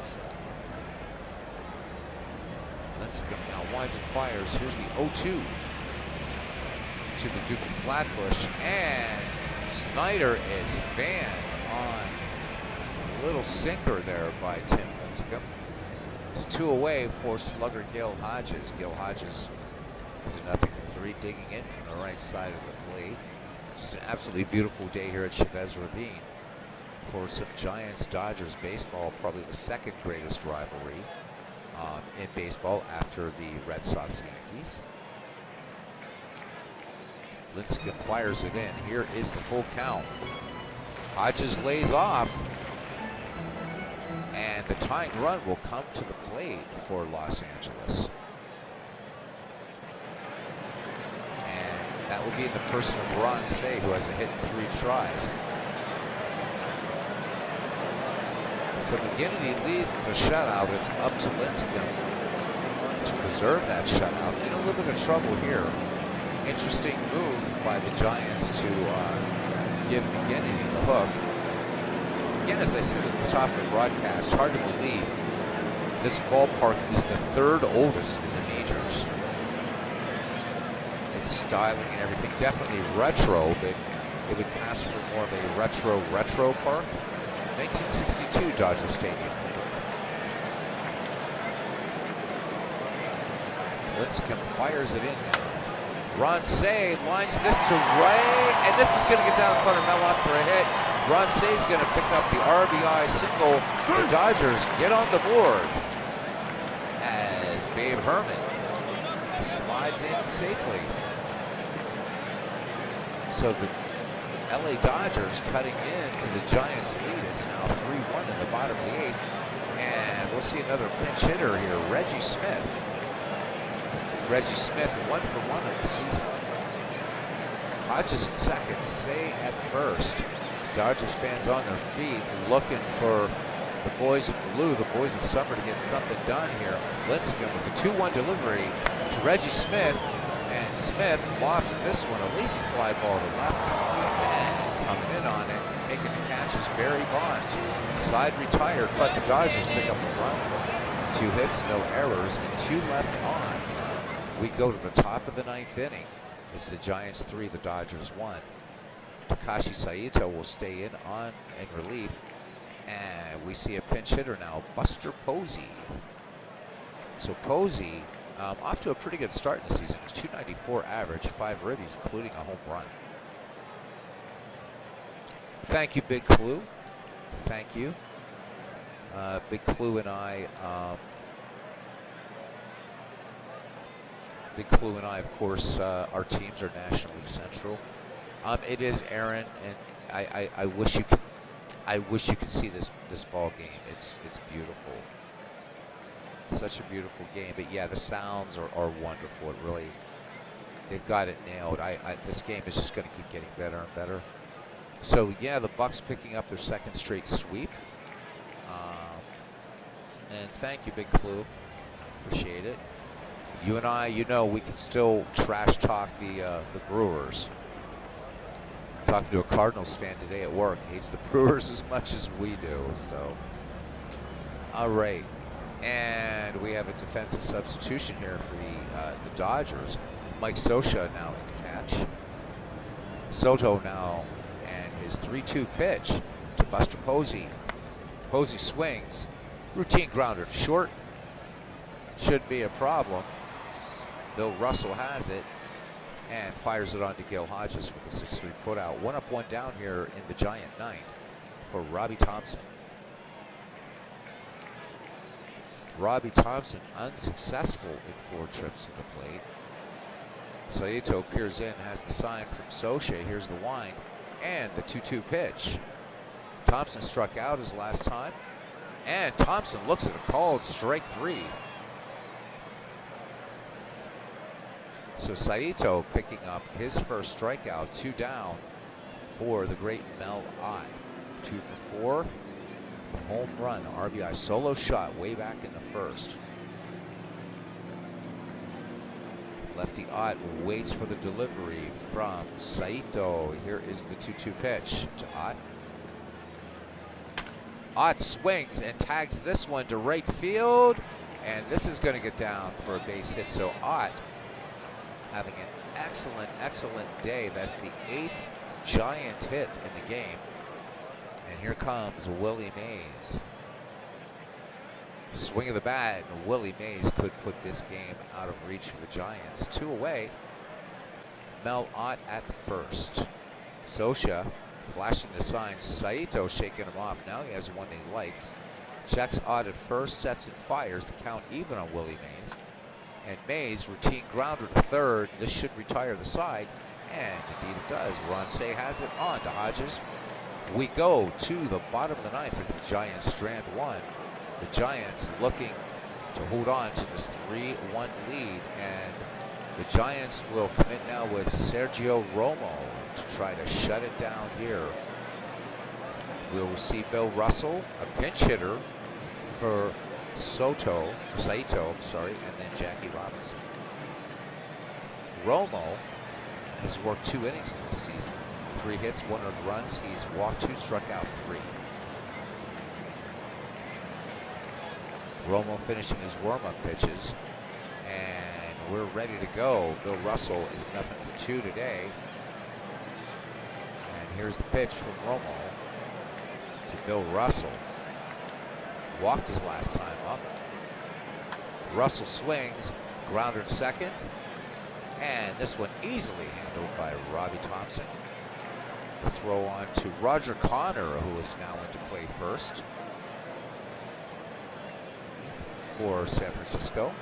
Lincecum now winds and fires. Here's the 0-2 to the Duke of Flatbush, and Snider is fanned on a little sinker there by Tim Lincecum. It's 2 away for slugger Gil Hodges. Gil Hodges is a 0-3, digging in from the right side of the plate. It's an absolutely beautiful day here at Chavez Ravine for some Giants-Dodgers baseball, probably the 2nd greatest rivalry in baseball after the Red Sox-Yankees. Lincecum fires it in. Here is the full count. Hodges lays off, and the tying run will come to the plate for Los Angeles. And that will be in the person of Ron Cey, who has a hit in 3 tries. So McGinnity leads with a shutout. It's up to Lincecum to preserve that shutout. In a little bit of trouble here. Interesting move by the Giants to give McGinnity the hook. Again, as I said at the top of the broadcast, hard to believe this ballpark is the 3rd oldest in the majors. Its styling and everything, definitely retro, but it would pass for more of a retro park. 1962 Dodger Stadium. Lincecum fires it in. Ron Cey lines this to right, and this is going to get down in front of Mel Ott for a hit. Ron Cey's going to pick up the RBI single. The Dodgers get on the board as Babe Herman slides in safely. So the LA Dodgers cutting into the Giants lead. It's now 3-1 in the bottom of the 8th. And we'll see another pinch hitter here, Reggie Smith. Reggie Smith 1 for 1 of the season. Hodges at second, Cey at first. Dodgers fans on their feet looking for the boys in blue, the boys in summer, to get something done here. Lincecum with a 2-1 delivery to Reggie Smith. And Smith lofts this one, a lazy fly ball to left. And coming in on it, making the catch is Barry Bonds. Side retired, but the Dodgers pick up a run. 2 hits, no errors, and 2 left on. We go to the top of the 9th inning. It's the Giants 3, the Dodgers 1. Takashi Saito will stay in relief. And we see a pinch hitter now, Buster Posey. So Posey, off to a pretty good start in the season. It's 294 average, 5 ribbies, including a home run. Thank you, Big Clue. Thank you. Big Clue and I, of course, our teams are National League Central. It is Aaron, and I wish you could see this ball game. It's beautiful. Such a beautiful game. But yeah, the sounds are wonderful. It really, they've got it nailed. This game is just going to keep getting better and better. So yeah, the Bucks picking up their 2nd straight sweep. And thank you, Big Clue. Appreciate it. You and I, we can still trash talk the Brewers. Talking to a Cardinals fan today at work. Hates the Brewers as much as we do. So, all right. And we have a defensive substitution here for the Dodgers. Mike Scioscia now in catch. Soto now, and his 3-2 pitch to Buster Posey. Posey swings. Routine grounder to short. Shouldn't be a problem. Bill Russell has it and fires it on to Gil Hodges with a 6-3 putout. 1 up, 1 down here in the Giant 9th for Robbie Thompson. Robbie Thompson unsuccessful in 4 trips to the plate. Saito peers in, has the sign from Scioscia. Here's the wind and the 2-2 pitch. Thompson struck out his last time, and Thompson looks at a called strike 3. So Saito picking up his first strikeout, 2 down for the great Mel Ott. 2 for 4. Home run, RBI solo shot way back in the 1st. Lefty Ott waits for the delivery from Saito. Here is the 2-2 pitch to Ott. Ott swings and tags this one to right field, and this is going to get down for a base hit. So Ott having an excellent day. That's the 8th Giant hit in the game. And here comes Willie Mays. Swing of the bat, and Willie Mays could put this game out of reach for the Giants. 2 away. Mel Ott at first. Scioscia flashing the sign. Saito shaking him off. Now he has one he likes. Checks Ott at first, sets and fires to count even on Willie Mays. And Mays, routine grounder to 3rd. This should retire the side, and indeed it does. Ron Cey has it on to Hodges. We go to the bottom of the 9th as the Giants strand 1. The Giants looking to hold on to this 3-1 lead, and the Giants will commit now with Sergio Romo to try to shut it down here. We'll see Bill Russell, a pinch hitter for Saito, and then Jackie Robinson. Romo has worked 2 innings this season. 3 hits, 1 earned runs. He's walked 2, struck out 3. Romo finishing his warm-up pitches, and we're ready to go. Bill Russell is nothing for 2 today. And here's the pitch from Romo to Bill Russell. Walked his last time up. Russell swings, grounder to 2nd, And this one easily handled by Robbie Thompson. The throw on to Roger Connor, who is now into play first for San Francisco.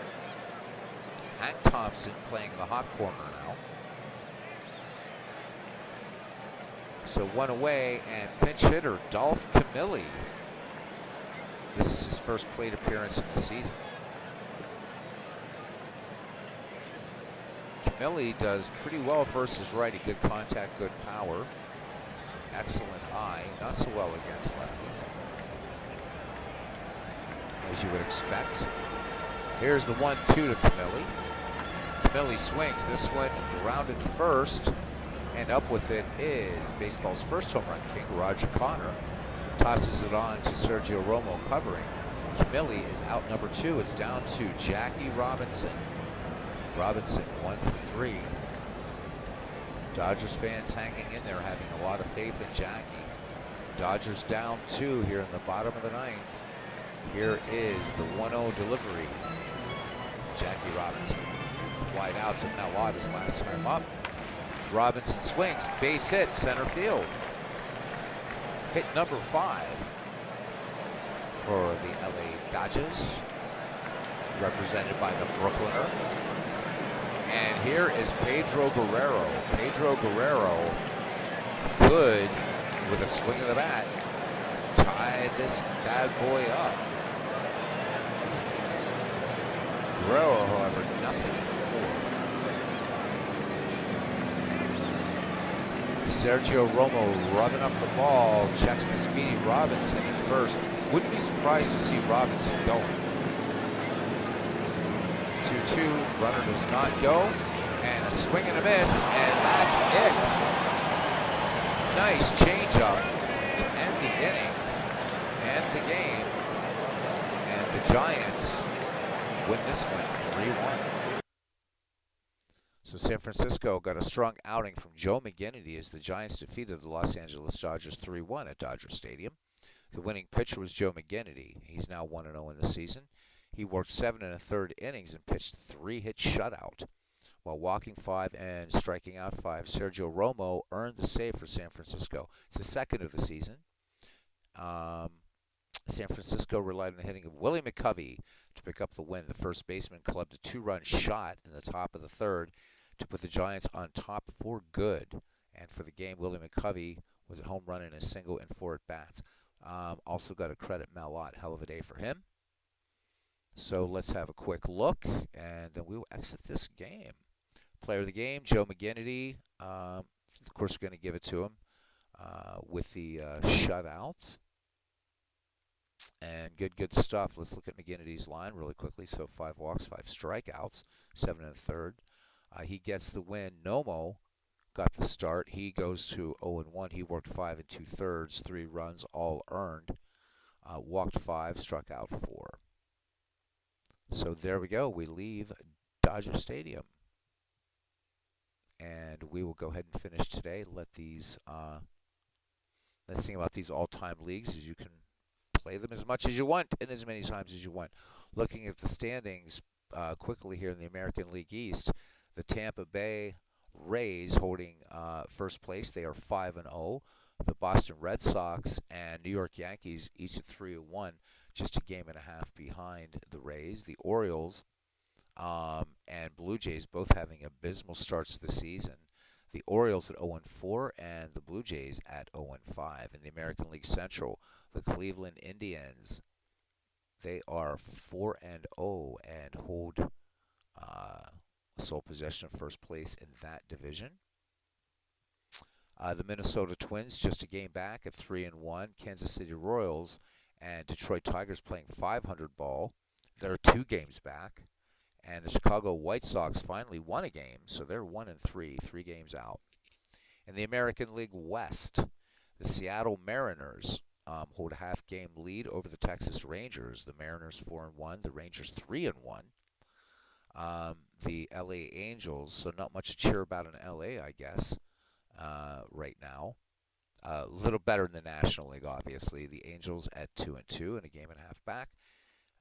Hank Thompson playing in the hot corner now. So one away, and pinch hitter Dolph Camilli. This is his first plate appearance in the season. Camilli does pretty well versus righty. Good contact, good power. Excellent eye. Not so well against lefties, as you would expect. Here's the 1-2 to Camilli. Camilli swings. This one grounded to first, and up with it is baseball's first home run king, Roger Connor. Tosses it on to Sergio Romo covering. Camilli is out number 2. It's down to Jackie Robinson. Robinson 1 for 3. Dodgers fans hanging in there, having a lot of faith in Jackie. Dodgers down 2 here in the bottom of the 9th. Here is the 1-0 delivery. Jackie Robinson. Wide out to Mel his last time up. Robinson swings, base hit, center field. Hit number 5 for the LA Dodgers, represented by the Brooklyner. And here is Pedro Guerrero. Pedro Guerrero could, with a swing of the bat, tie this bad boy up. Guerrero, however, nothing for. Sergio Romo rubbing up the ball, checks the speedy Robinson at first. Wouldn't be surprised to see Robinson going. 2-2, runner does not go, and a swing and a miss, and that's it. Nice changeup to end the inning and the game, and the Giants win this one 3-1. So San Francisco got a strong outing from Joe McGinnity as the Giants defeated the Los Angeles Dodgers 3-1 at Dodger Stadium. The winning pitcher was Joe McGinnity. He's now 1-0 in the season. He worked 7 1/3 innings and pitched 3-hit shutout. While walking 5 and striking out 5, Sergio Romo earned the save for San Francisco. It's the second of the season. San Francisco relied on the hitting of Willie McCovey to pick up the win. The first baseman clubbed a 2-run shot in the top of the 3rd to put the Giants on top for good. And for the game, Willie McCovey was a home run in a single and 4 at-bats. Also got to credit Mel Ott. Hell of a day for him. So let's have a quick look, and then we will exit this game. Player of the game, Joe McGinnity. Of course, we're going to give it to him with the shutouts. And good stuff. Let's look at McGinnity's line really quickly. So 5 walks, 5 strikeouts, 7 1/3. He gets the win. Nomo got the start. He goes to 0-1. He worked 5 2/3, 3 runs, all earned. Walked 5, struck out 4. So there we go. We leave Dodger Stadium. And we will go ahead and finish today. Let's think about these all-time leagues, as you can play them as much as you want and as many times as you want. Looking at the standings quickly here in the American League East, the Tampa Bay Rays holding first place. They are 5-0. The Boston Red Sox and New York Yankees each at 3-1, just a game and a half behind the Rays. The Orioles and Blue Jays both having abysmal starts to the season. The Orioles at 0-4 and the Blue Jays at 0-5. In the American League Central, the Cleveland Indians, they are 4-0 and hold sole possession of first place in that division. The Minnesota Twins just a game back at 3-1. Kansas City Royals and Detroit Tigers playing 500 ball. They're 2 games back. And the Chicago White Sox finally won a game, so they're 1-3, 3 games out. In the American League West, the Seattle Mariners hold a half-game lead over the Texas Rangers. The Mariners 4-1, the Rangers 3-1. The LA Angels, so not much to cheer about in LA, I guess, right now. A little better in the National League, obviously. The Angels at 2-2 and a game and a half back.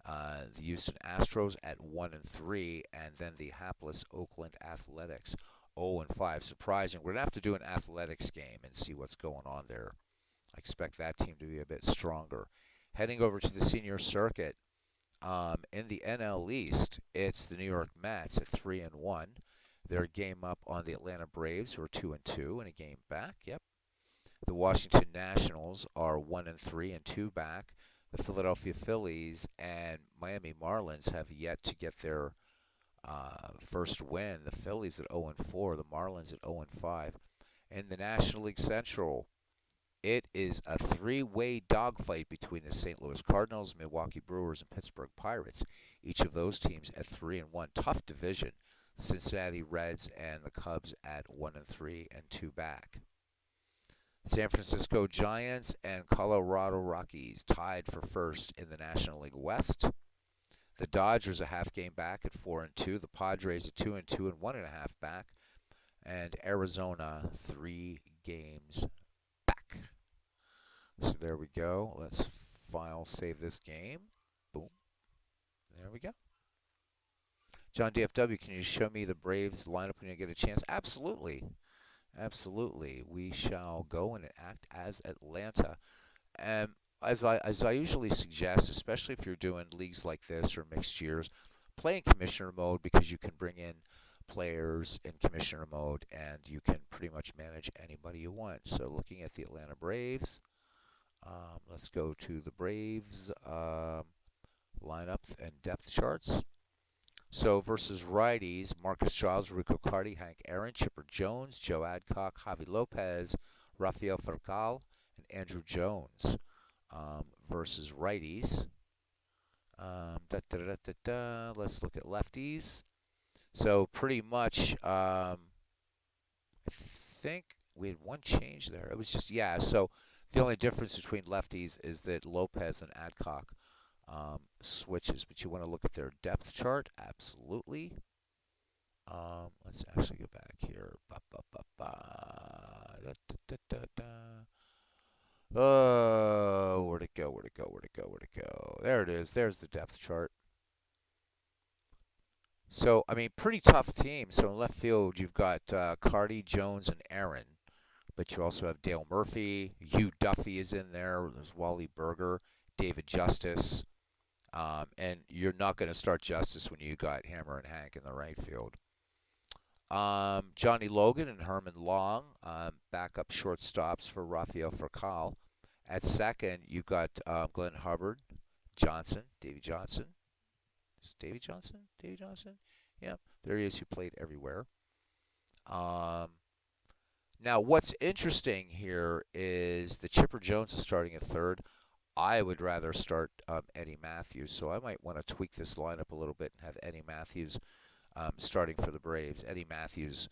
The Houston Astros at 1-3, and then the hapless Oakland Athletics 0-5. Surprising. We're gonna have to do an athletics game and see what's going on there. I expect that team to be a bit stronger. Heading over to the senior circuit, in the NL East, it's the New York Mets at 3-1. Their game up on the Atlanta Braves, who are 2-2, and a game back. Yep. The Washington Nationals are 1-3 and 2 back. The Philadelphia Phillies and Miami Marlins have yet to get their first win. The Phillies at 0-4, the Marlins at 0-5. In the National League Central, it is a three-way dogfight between the St. Louis Cardinals, Milwaukee Brewers, and Pittsburgh Pirates. Each of those teams at 3-1. Tough division. Cincinnati Reds and the Cubs at 1-3 and 2 back. San Francisco Giants and Colorado Rockies tied for first in the National League West. The Dodgers a half game back at 4-2. The Padres at 2-2 and 1.5 back. And Arizona 3 games back. So there we go. Let's file save this game. Boom. There we go. John DFW, can you show me the Braves lineup when you get a chance? Absolutely. Absolutely. We shall go and act as Atlanta. And as I usually suggest, especially if you're doing leagues like this or mixed years, play in commissioner mode because you can bring in players in commissioner mode and you can pretty much manage anybody you want. So looking at the Atlanta Braves, let's go to the Braves lineup and depth charts. So versus righties, Marcus Giles, Rico Carty, Hank Aaron, Chipper Jones, Joe Adcock, Javi Lopez, Rafael Furcal, and Andrew Jones. Versus righties, let's look at lefties. So pretty much, I think we had one change there. It was just, yeah, so the only difference between lefties is that Lopez and Adcock switches, but you want to look at their depth chart, absolutely. Let's actually go back here. Oh, where'd it go? Where'd it go? Where'd it go? Where'd it go? There it is. There's the depth chart. So, I mean, pretty tough team. So in left field, you've got Carty, Jones, and Aaron. But you also have Dale Murphy. Hugh Duffy is in there. There's Wally Berger, David Justice. And you're not going to start Justice when you got Hammer and Hank in the right field. Johnny Logan and Herman Long, backup shortstops for Rafael Furcal. At second, you've got Glenn Hubbard, Johnson, Davey Johnson. Is it Davey Johnson? Davey Johnson? Yep, there he is, who played everywhere. Now, what's interesting here is the Chipper Jones is starting at third. I would rather start Eddie Matthews, so I might want to tweak this lineup a little bit and have Eddie Matthews starting for the Braves. Eddie Matthews,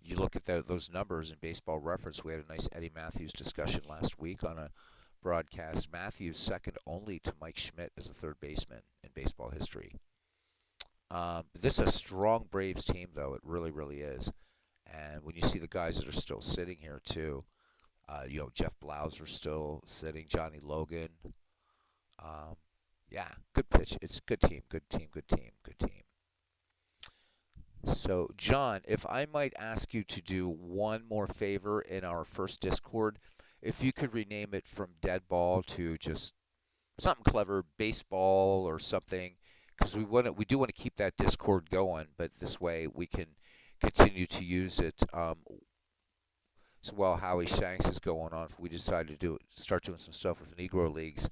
you look at those numbers in Baseball Reference. We had a nice Eddie Matthews discussion last week on a broadcast. Matthews second only to Mike Schmidt as a third baseman in baseball history. This is a strong Braves team, though. It really, really is. And when you see the guys that are still sitting here, too, Jeff Blauser still sitting, Johnny Logan. Yeah, good pitch. It's a good team, good team, good team, good team. So, John, if I might ask you to do one more favor in our first Discord, if you could rename it from Dead Ball to just something clever, baseball or something, because we do want to keep that Discord going, but this way we can continue to use it. So while Howie Shanks is going on, if we decide to start doing some stuff with Negro Leagues,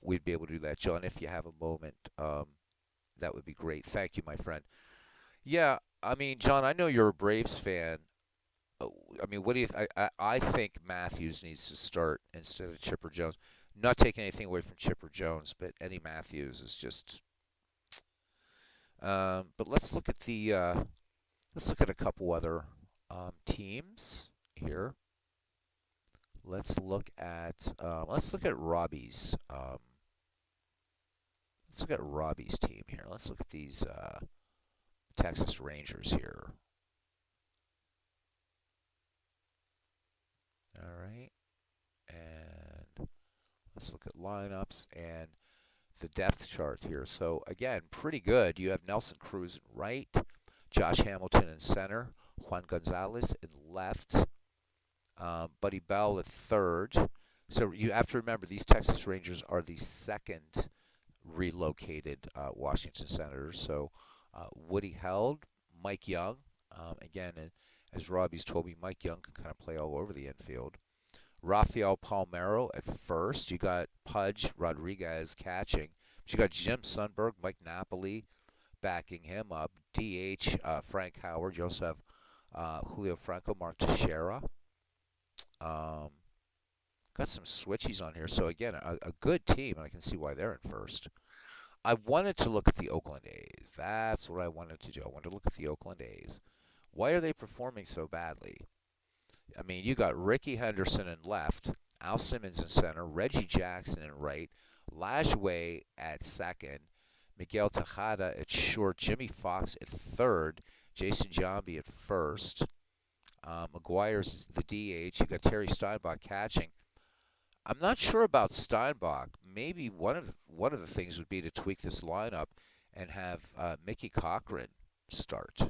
we'd be able to do that. John, if you have a moment, that would be great. Thank you, my friend. Yeah, I mean, John, I know you're a Braves fan. I mean, what do you? I think Matthews needs to start instead of Chipper Jones. Not taking anything away from Chipper Jones, but Eddie Matthews is just. But let's look at let's look at a couple other teams here. Let's look at Robbie's. Let's look at Robbie's team here. Let's look at these Texas Rangers here. All right, and let's look at lineups. And the depth chart here. So again, pretty good. You have Nelson Cruz in right, Josh Hamilton in center, Juan Gonzalez in left, Buddy Bell at third. So you have to remember these Texas Rangers are the second relocated Washington Senators. So Woody Held, Mike Young. Again, as Robbie's told me, Mike Young can kind of play all over the infield. Rafael Palmeiro at first. You got Pudge Rodriguez catching. But you got Jim Sundberg, Mike Napoli backing him up. DH Frank Howard. You also have Julio Franco, Mark Teixeira. Got some switchies on here. So again, a good team, and I can see why they're in first. I wanted to look at the Oakland A's. That's what I wanted to do. I wanted to look at the Oakland A's. Why are they performing so badly? I mean, you got Ricky Henderson in left, Al Simmons in center, Reggie Jackson in right, Lajoie at second, Miguel Tejada at short, Jimmy Fox at third, Jason Giambi at first. McGuire's is the DH. You got Terry Steinbach catching. I'm not sure about Steinbach. Maybe one of the things would be to tweak this lineup and have Mickey Cochran start.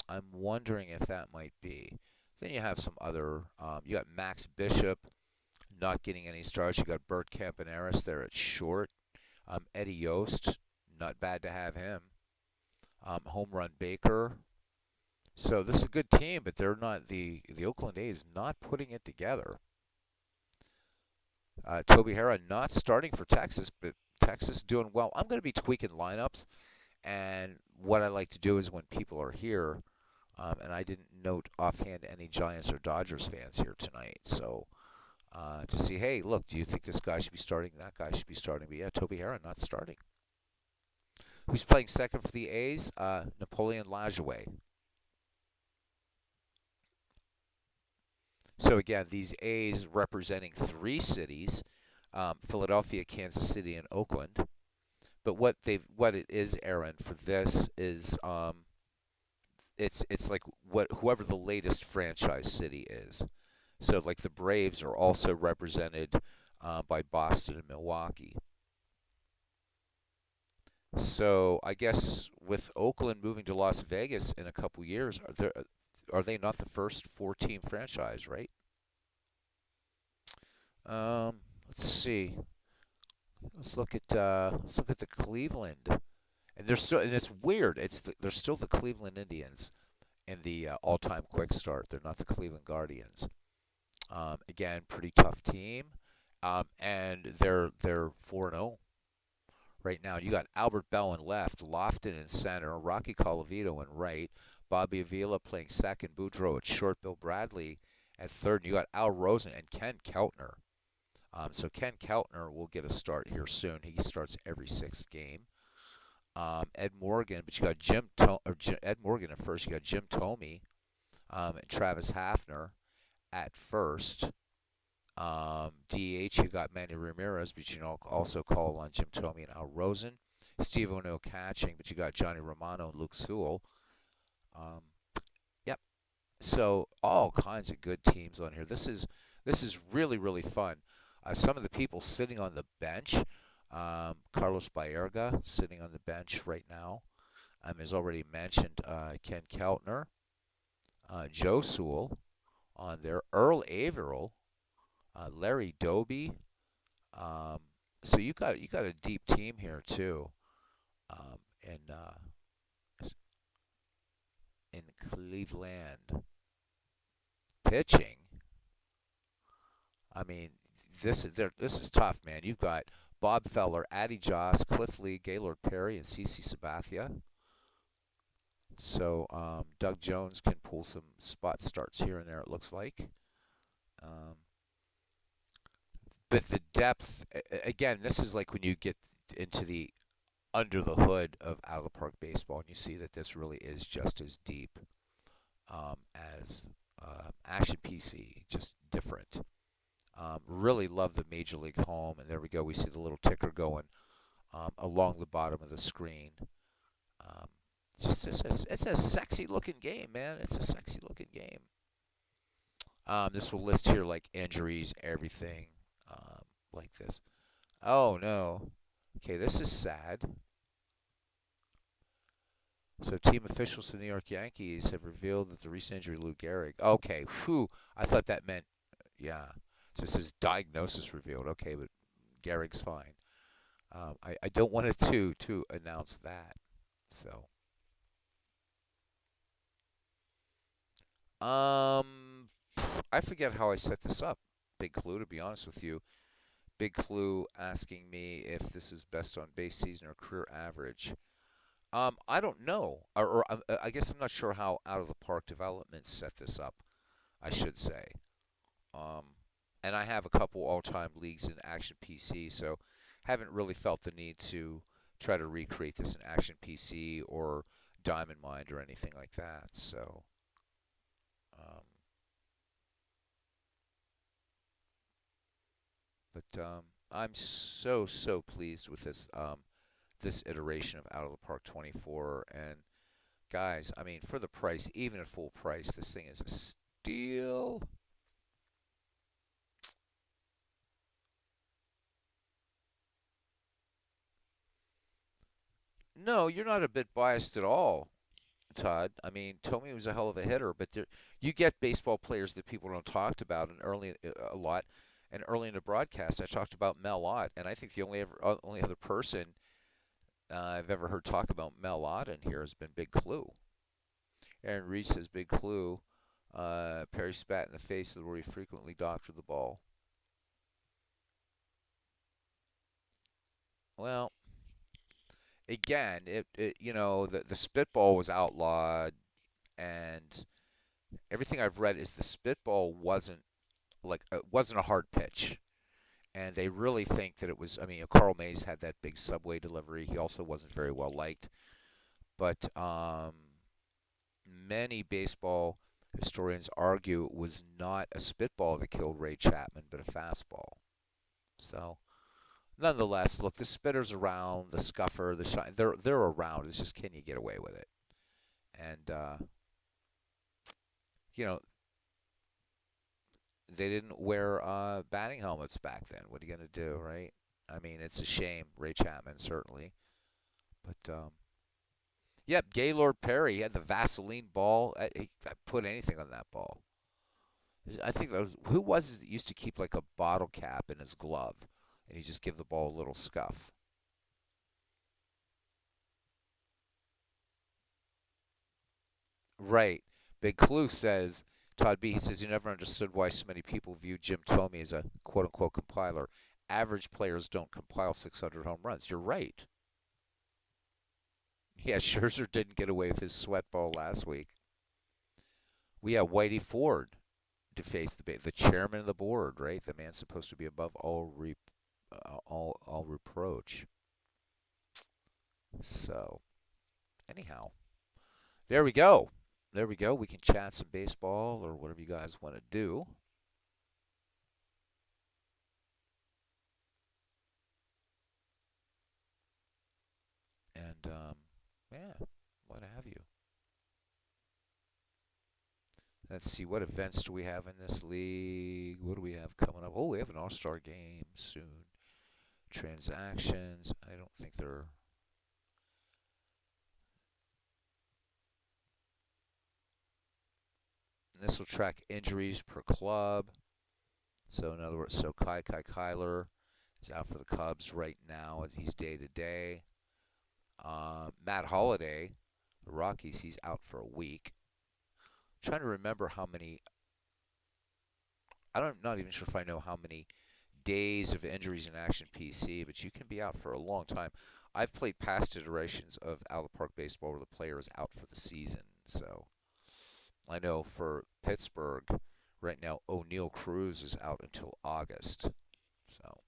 I'm wondering if that might be. Then you have some other. You got Max Bishop not getting any starts. You got Bert Campaneris there at short. Eddie Yost, not bad to have him. Home Run Baker. So this is a good team, but they're not the Oakland A's not putting it together. Toby Harrah not starting for Texas, but Texas doing well. I'm going to be tweaking lineups, and what I like to do is when people are here, and I didn't note offhand any Giants or Dodgers fans here tonight, so to see, hey, look, do you think this guy should be starting? That guy should be starting. But yeah, Toby Harrah not starting. Who's playing second for the A's? Napoleon Lajoie. So again, these A's representing three cities, Philadelphia, Kansas City, and Oakland. But what it is, Aaron, for this is it's like whoever the latest franchise city is. So like the Braves are also represented by Boston and Milwaukee. So I guess with Oakland moving to Las Vegas in a couple years, are they not the first 4-team franchise, right? Let's see. Let's look at the Cleveland, and they're still, and it's weird. They're still the Cleveland Indians in the all-time quick start. They're not the Cleveland Guardians. Again, pretty tough team, and they're 4-0 right now. You got Albert Bell in left, Lofton in center, Rocky Colavito in right, Bobby Avila playing second, Boudreau at short, Bill Bradley at third. And you got Al Rosen and Ken Keltner. So Ken Keltner will get a start here soon. He starts every sixth game. Ed Morgan, but you got Ed Morgan at first. You got Jim Thome and Travis Hafner at first. DH, you got Manny Ramirez, but you know also call on Jim Thome and Al Rosen. Steve O'Neill catching, but you got Johnny Romano and Luke Sewell. Yep. So all kinds of good teams on here. This is really, really fun. Some of the people sitting on the bench, Carlos Baerga sitting on the bench right now. As already mentioned, Ken Keltner, Joe Sewell on there, Earl Averill, Larry Doby. So you got a deep team here too, in Cleveland. Pitching. I mean, this is tough, man. You've got Bob Feller, Addie Joss, Cliff Lee, Gaylord Perry, and CC Sabathia. So Doug Jones can pull some spot starts here and there, it looks like. But the depth, again, this is like when you get into the under the hood of Out of the Park baseball, and you see that this really is just as deep as Action PC, just different. Really love the Major League home, and there we go. We see the little ticker going along the bottom of the screen. It's a sexy looking game, man. It's a sexy looking game. This will list here like injuries, everything like this. Oh no. Okay, this is sad. So team officials for the New York Yankees have revealed that the recent injury Lou Gehrig. Okay, whew. I thought that meant yeah. So this is diagnosis revealed. Okay, but Gehrig's fine. I don't want it to announce that. So um, I forget how I set this up. Big Clue, to be honest with you. Big Clue asking me if this is best on base season or career average. I don't know, or I guess I'm not sure how out of the park development set this up. I should say. Um, and I have a couple all-time leagues in Action PC, so haven't really felt the need to try to recreate this in Action PC or Diamond Mind or anything like that. So, um, but I'm so pleased with this iteration of Out of the Park 24. And guys, I mean, for the price, even at full price, this thing is a steal. No, you're not a bit biased at all, Todd. I mean, Tommy was a hell of a hitter, but you get baseball players that people don't talk about, and early a lot, and early in the broadcast, I talked about Mel Ott, and I think the only other person I've ever heard talk about Mel Ott in here has been Big Clue. Aaron Reed says Big Clue. Perry spat in the face where he frequently doctored the ball. Well, again, it the spitball was outlawed, and everything I've read is the spitball wasn't like it wasn't a hard pitch, and they really think that it was. I mean, Carl Mays had that big subway delivery. He also wasn't very well liked, but many baseball historians argue it was not a spitball that killed Ray Chapman, but a fastball. So, nonetheless, look, the spitter's around, the scuffer, the shine, they're around. It's just can you get away with it? And you know, they didn't wear batting helmets back then. What are you gonna do, right? I mean, it's a shame. Ray Chapman certainly, but yep, Gaylord Perry had the Vaseline ball. I put anything on that ball. I think that was, who was it that used to keep like a bottle cap in his glove, and he just give the ball a little scuff. Right. Big Clue says Todd B. He says you never understood why so many people view Jim Thome as a quote unquote compiler. Average players don't compile 600 home runs. You're right. Yeah, Scherzer didn't get away with his sweat ball last week. We have Whitey Ford to face the chairman of the board, right? The man's supposed to be above all reproach. So anyhow, there we go. There we go. We can chat some baseball or whatever you guys want to do. And yeah, what have you. Let's see, what events do we have in this league? What do we have coming up? Oh, we have an All-Star game soon. Transactions. I don't think they're. This will track injuries per club. So in other words, so Kai Kyler is out for the Cubs right now. He's day to day. Matt Holliday, the Rockies, he's out for a week. I'm trying to remember how many. I'm not even sure if I know how many days of injuries in Action PC, but you can be out for a long time. I've played past iterations of Out of the Park Baseball where the player is out for the season. So I know for Pittsburgh right now, O'Neill Cruz is out until August. So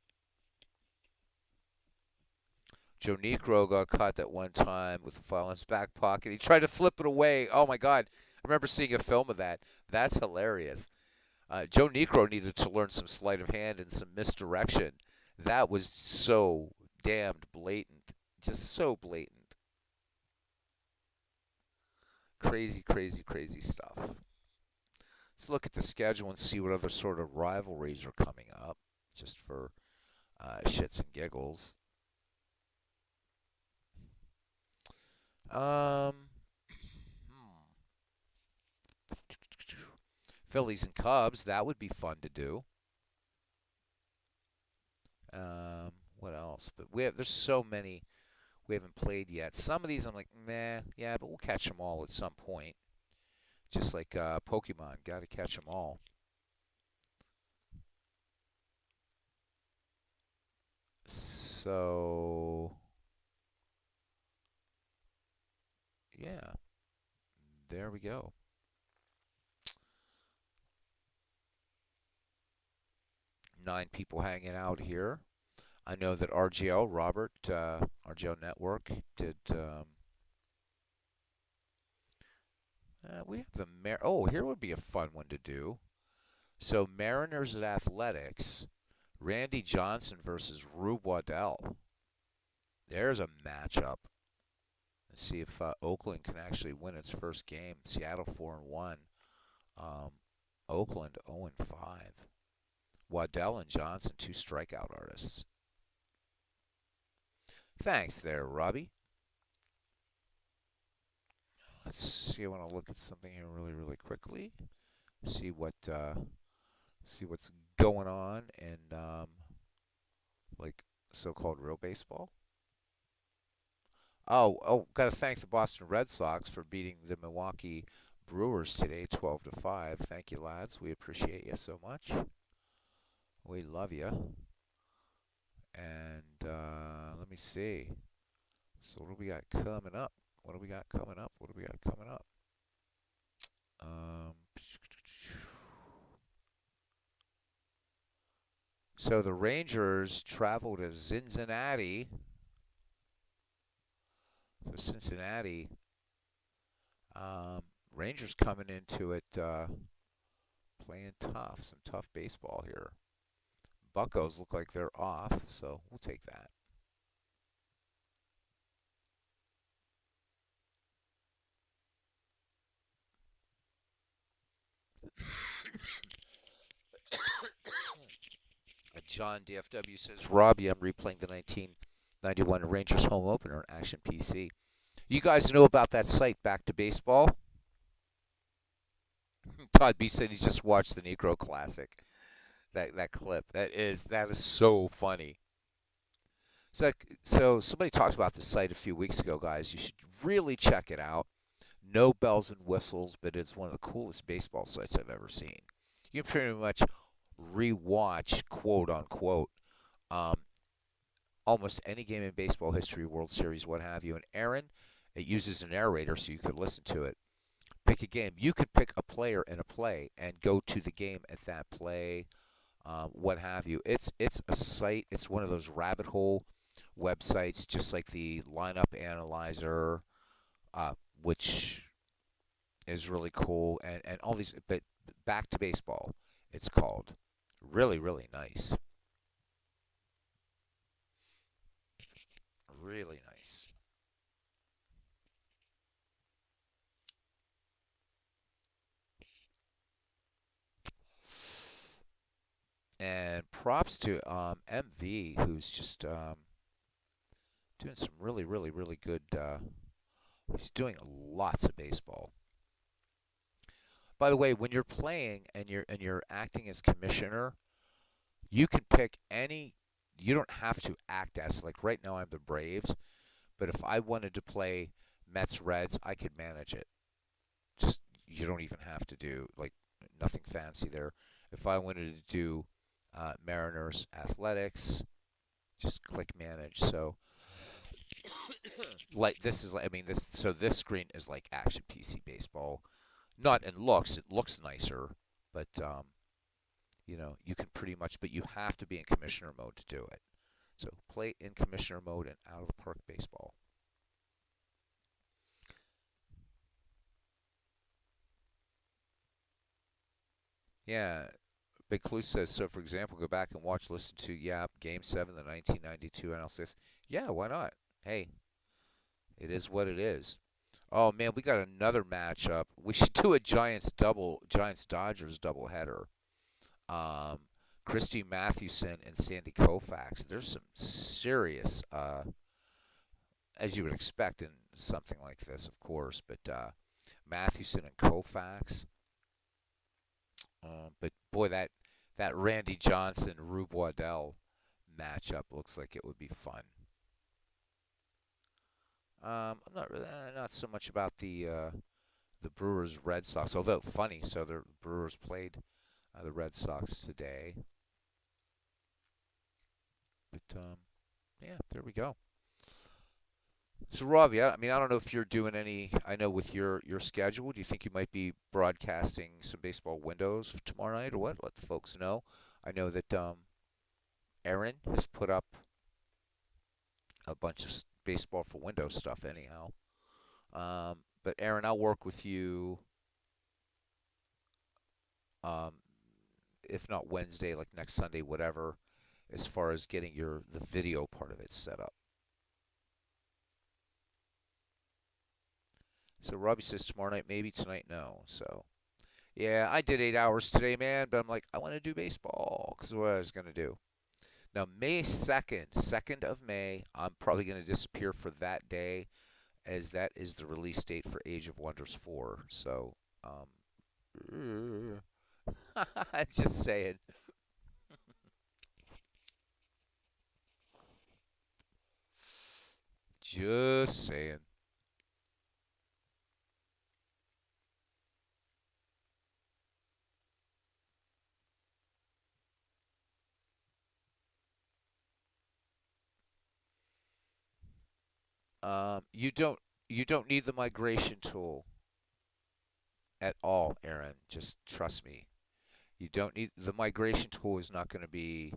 Joe Niekro got caught that one time with the file in his back pocket. He tried to flip it away. Oh my God! I remember seeing a film of that. That's hilarious. Joe Niekro needed to learn some sleight of hand and some misdirection. That was so damned blatant. Just so blatant. Crazy, crazy, crazy stuff. Let's look at the schedule and see what other sort of rivalries are coming up. Just for shits and giggles. Um, Phillies and Cubs, that would be fun to do. What else? But there's so many we haven't played yet. Some of these I'm like, meh, yeah, but we'll catch them all at some point. Just like Pokemon, got to catch them all. So, yeah, there we go. 9 people hanging out here. I know that RGL, Robert, RGL Network, did. We have the Oh, here would be a fun one to do. So Mariners at Athletics, Randy Johnson versus Rube Waddell. There's a matchup. Let's see if Oakland can actually win its first game. Seattle 4-1. Um, Oakland 0-5. Waddell and Johnson, 2 strikeout artists. Thanks there, Robbie. Let's see. I want to look at something here really quickly. See what's going on in like so-called real baseball. Got to thank the Boston Red Sox for beating the Milwaukee Brewers today, 12-5. Thank you, lads. We appreciate you so much. We love you. And let me see. So what do we got coming up? What do we got coming up? What do we got coming up? So the Rangers travel to Cincinnati. So Cincinnati, Rangers coming into it playing tough, some tough baseball here. Buccos look like they're off, so we'll take that. John DFW says, Robbie, I'm replaying the 1991 Rangers home opener on Action PC. You guys know about that site, Back to Baseball? Todd B said he just watched the Negro Classic. That clip. That is so funny. So somebody talked about the site a few weeks ago, guys. You should really check it out. No bells and whistles, but it's one of the coolest baseball sites I've ever seen. You can pretty much rewatch, quote unquote, um, almost any game in baseball history, World Series, what have you. And Aaron, it uses a narrator so you could listen to it. Pick a game. You could pick a player in a play and go to the game at that play, what have you. It's a site. It's one of those rabbit hole websites, just like the lineup analyzer, which is really cool, and all these. But Back to Baseball, it's called. Really nice. Really nice. And props to MV, who's just doing some really good. He's doing lots of baseball. By the way, when you're playing and you're acting as commissioner, you can pick any. You don't have to act as, like, right now I'm the Braves, but if I wanted to play Mets Reds, I could manage it. Just you don't even have to do, like, nothing fancy there. If I wanted to do Mariners Athletics, just click manage. So like this is like, I mean, this screen is like Action PC Baseball. Not in looks, it looks nicer, but you can pretty much, but you have to be in commissioner mode to do it. So play in commissioner mode and out of the park baseball. Yeah, Big Clue says, so for example, go back and listen to Game 7, the 1992 NL6. Yeah, why not? Hey, it is what it is. Oh man, we got another matchup. We should do a Giants Dodgers doubleheader. Um, Christy Mathewson and Sandy Koufax. There's some serious, as you would expect in something like this, of course, but Mathewson and Koufax. But boy, that Randy Johnson Rube Waddell matchup looks like it would be fun. I'm not so much about the Brewers Red Sox, although funny. So the Brewers played the Red Sox today, but yeah, there we go. So Robbie, I mean, I don't know if you're doing any. I know with your schedule, do you think you might be broadcasting some baseball windows tomorrow night or what? Let the folks know. I know that Aaron has put up a bunch of baseball for windows stuff anyhow. But Aaron, I'll work with you. Um, if not Wednesday, like next Sunday, whatever, as far as getting the video part of it set up. So Robbie says tomorrow night, maybe tonight, no. So yeah, I did 8 hours today, man, but I'm like, I want to do baseball because what I was gonna do. Now May 2nd, 2nd of May, I'm probably gonna disappear for that day, as that is the release date for Age of Wonders 4. So, just saying. Just saying. You don't need the migration tool at all, Aaron. Just trust me. You don't need the migration tool is not going to be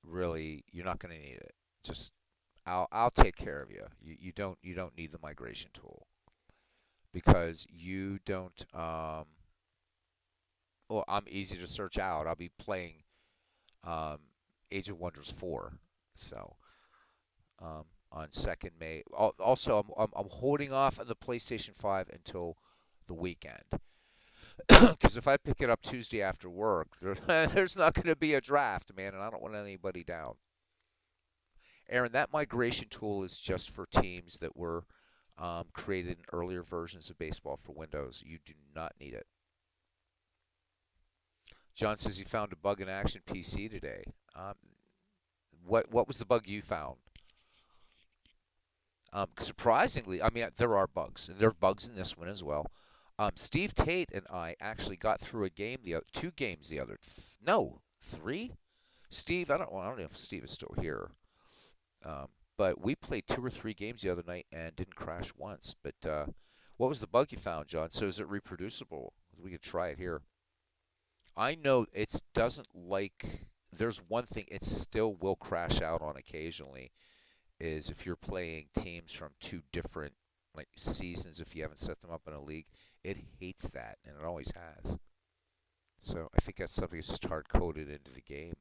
really. You're not going to need it. Just I'll take care of you. You don't need the migration tool because you don't. Well, I'm easy to search out. I'll be playing um, Age of Wonders 4. So um, on 2nd May. Also, I'm holding off on the PlayStation 5 until the weekend. Because if I pick it up Tuesday after work, there's not going to be a draft, man, and I don't want anybody down. Aaron, that migration tool is just for teams that were created in earlier versions of baseball for Windows. You do not need it. John says he found a bug in Action PC today. What was the bug you found? Surprisingly, I mean, there are bugs, and there are bugs in this one as well. Steve Tate and I actually got through a game, two games the other, no, three. Steve, I don't know if Steve is still here, um, but we played two or three games the other night and didn't crash once. But what was the bug you found, John? So is it reproducible? We could try it here. I know it doesn't like. There's one thing it still will crash out on occasionally is if you're playing teams from two different like seasons if you haven't set them up in a league. It hates that, and it always has. So I think that's something that's just hard coded into the game.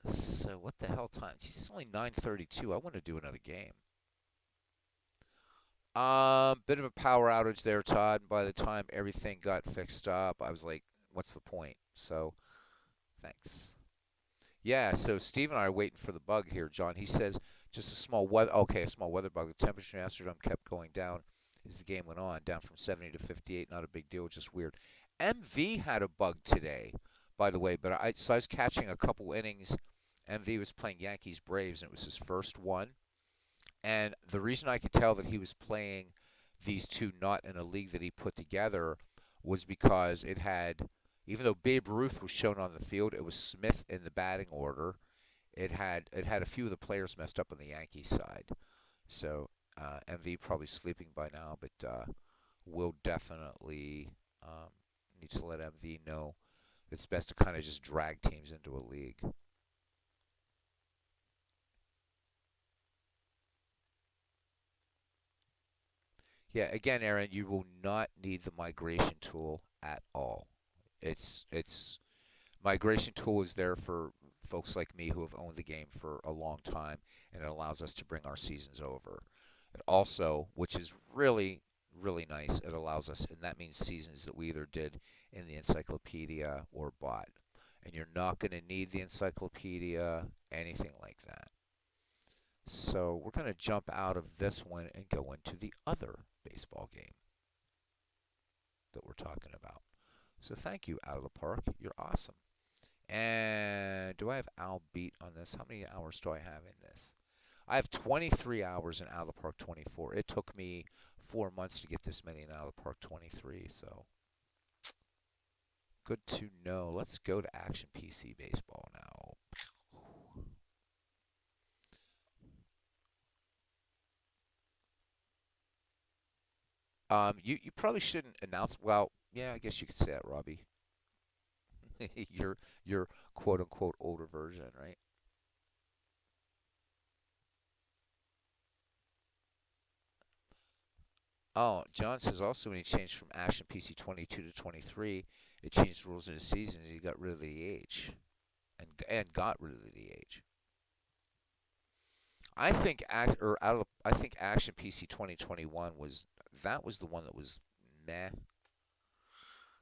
So what the hell time? It's only 9:32. I want to do another game. Bit of a power outage there, Todd. And by the time everything got fixed up, I was like, "What's the point?" So thanks. Yeah. So Steve and I are waiting for the bug here, John. He says just a small weather. Okay, a small weather bug. The temperature in Amsterdam kept going down as the game went on, down from 70 to 58. Not a big deal, just weird. MV had a bug today, by the way. But I was catching a couple innings. MV was playing Yankees Braves, and it was his first one. And the reason I could tell that he was playing these two not in a league that he put together was because it had, even though Babe Ruth was shown on the field, it was Smith in the batting order. It had a few of the players messed up on the Yankees side. So MV probably sleeping by now, but we'll definitely need to let MV know it's best to kind of just drag teams into a league. Yeah, again, Aaron, you will not need the migration tool at all. It's migration tool is there for folks like me who have owned the game for a long time, and it allows us to bring our seasons over. It also, which is really, really nice, it allows us, and that means seasons that we either did in the encyclopedia or bought. And you're not going to need the encyclopedia, anything like that. So we're going to jump out of this one and go into the other baseball game that we're talking about. So thank you, Out of the Park. You're awesome. And do I have Al beat on this? How many hours do I have in this? I have 23 hours in Out of the Park 24. It took me 4 months to get this many in Out of the Park 23, so good to know. Let's go to Action PC Baseball now. You probably shouldn't announce. Well, yeah, I guess you could say that, Robbie. your quote unquote older version, right? Oh, John says also when he changed from Action PC 22 to 23, it changed the rules in the season. And he got rid of the age, and got rid of the age. I think I think Action PC 2021 was that was the one that was meh.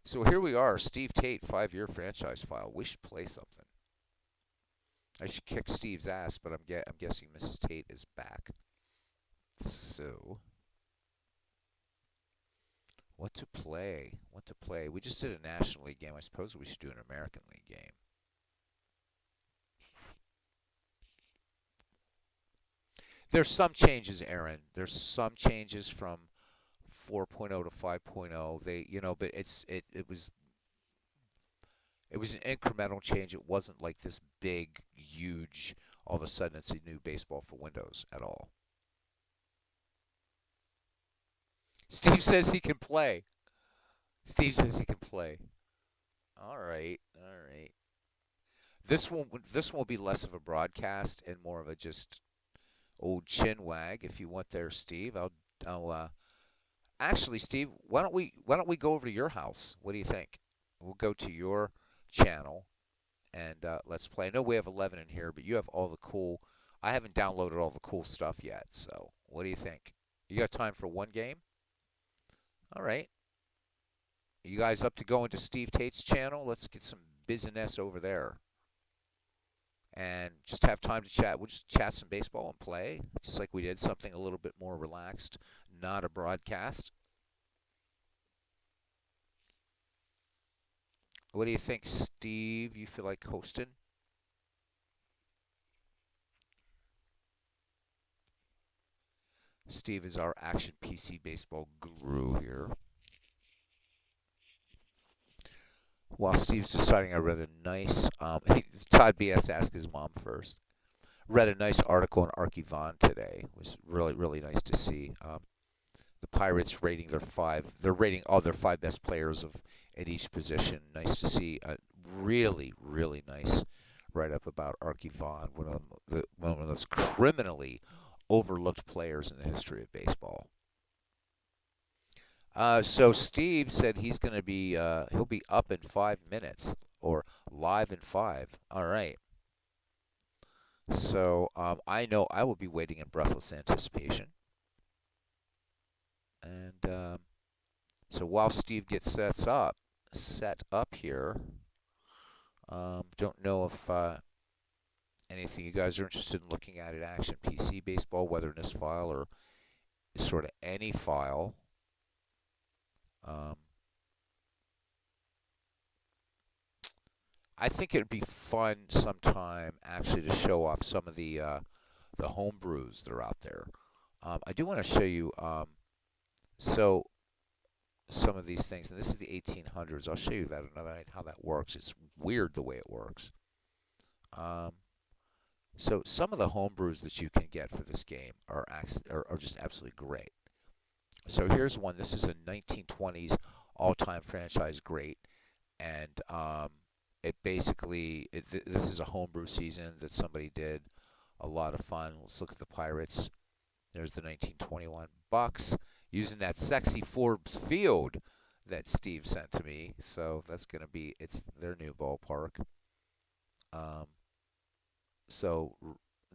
So here we are, Steve Tate 5-year franchise file. We should play something. I should kick Steve's ass, but I'm guessing Mrs. Tate is back. So what to play? What to play? We just did a National League game. I suppose we should do an American League game. There's some changes, Aaron. There's some changes from 4.0 to 5.0. But it was an incremental change. It wasn't like this big, huge. All of a sudden, it's a new baseball for Windows at all. Steve says he can play. Steve says he can play. All right, all right. This will be less of a broadcast and more of a just old chin wag. If you want there, Steve, I'll actually, Steve, why don't we go over to your house? What do you think? We'll go to your channel and let's play. I know we have 11 in here, but you have all the cool. I haven't downloaded all the cool stuff yet. So what do you think? You got time for one game? All right. You guys up to going to Steve Tate's channel? Let's get some business over there and just have time to chat. We'll just chat some baseball and play, just like we did, something a little bit more relaxed, not a broadcast. What do you think, Steve? You feel like hosting? Steve is our Action PC baseball guru here. While Steve's deciding, I read a nice. Todd BS asked his mom first. Read a nice article in Archivon today. It was really, really nice to see. The Pirates rating their five. They're rating all their five best players of at each position. Nice to see. A really, really nice write up about Archivon, one of those criminally overlooked players in the history of baseball. So Steve said he'll be up in 5 minutes or live in five. All right. So I know I will be waiting in breathless anticipation. And so while Steve gets set up here, don't know if anything you guys are interested in looking at Action PC Baseball, whether in this file or sort of any file. Um, I think it'd be fun sometime actually to show off some of the home brews that are out there. I do want to show you so some of these things, and this is the 1800s. I'll show you that another night how that works. It's weird the way it works. Um, so some of the home brews that you can get for this game are just absolutely great. So here's one. This is a 1920s all-time franchise great, and this is a homebrew season that somebody did. A lot of fun. Let's look at the Pirates. There's the 1921 Bucks using that sexy Forbes Field that Steve sent to me. So it's their new ballpark. Um, so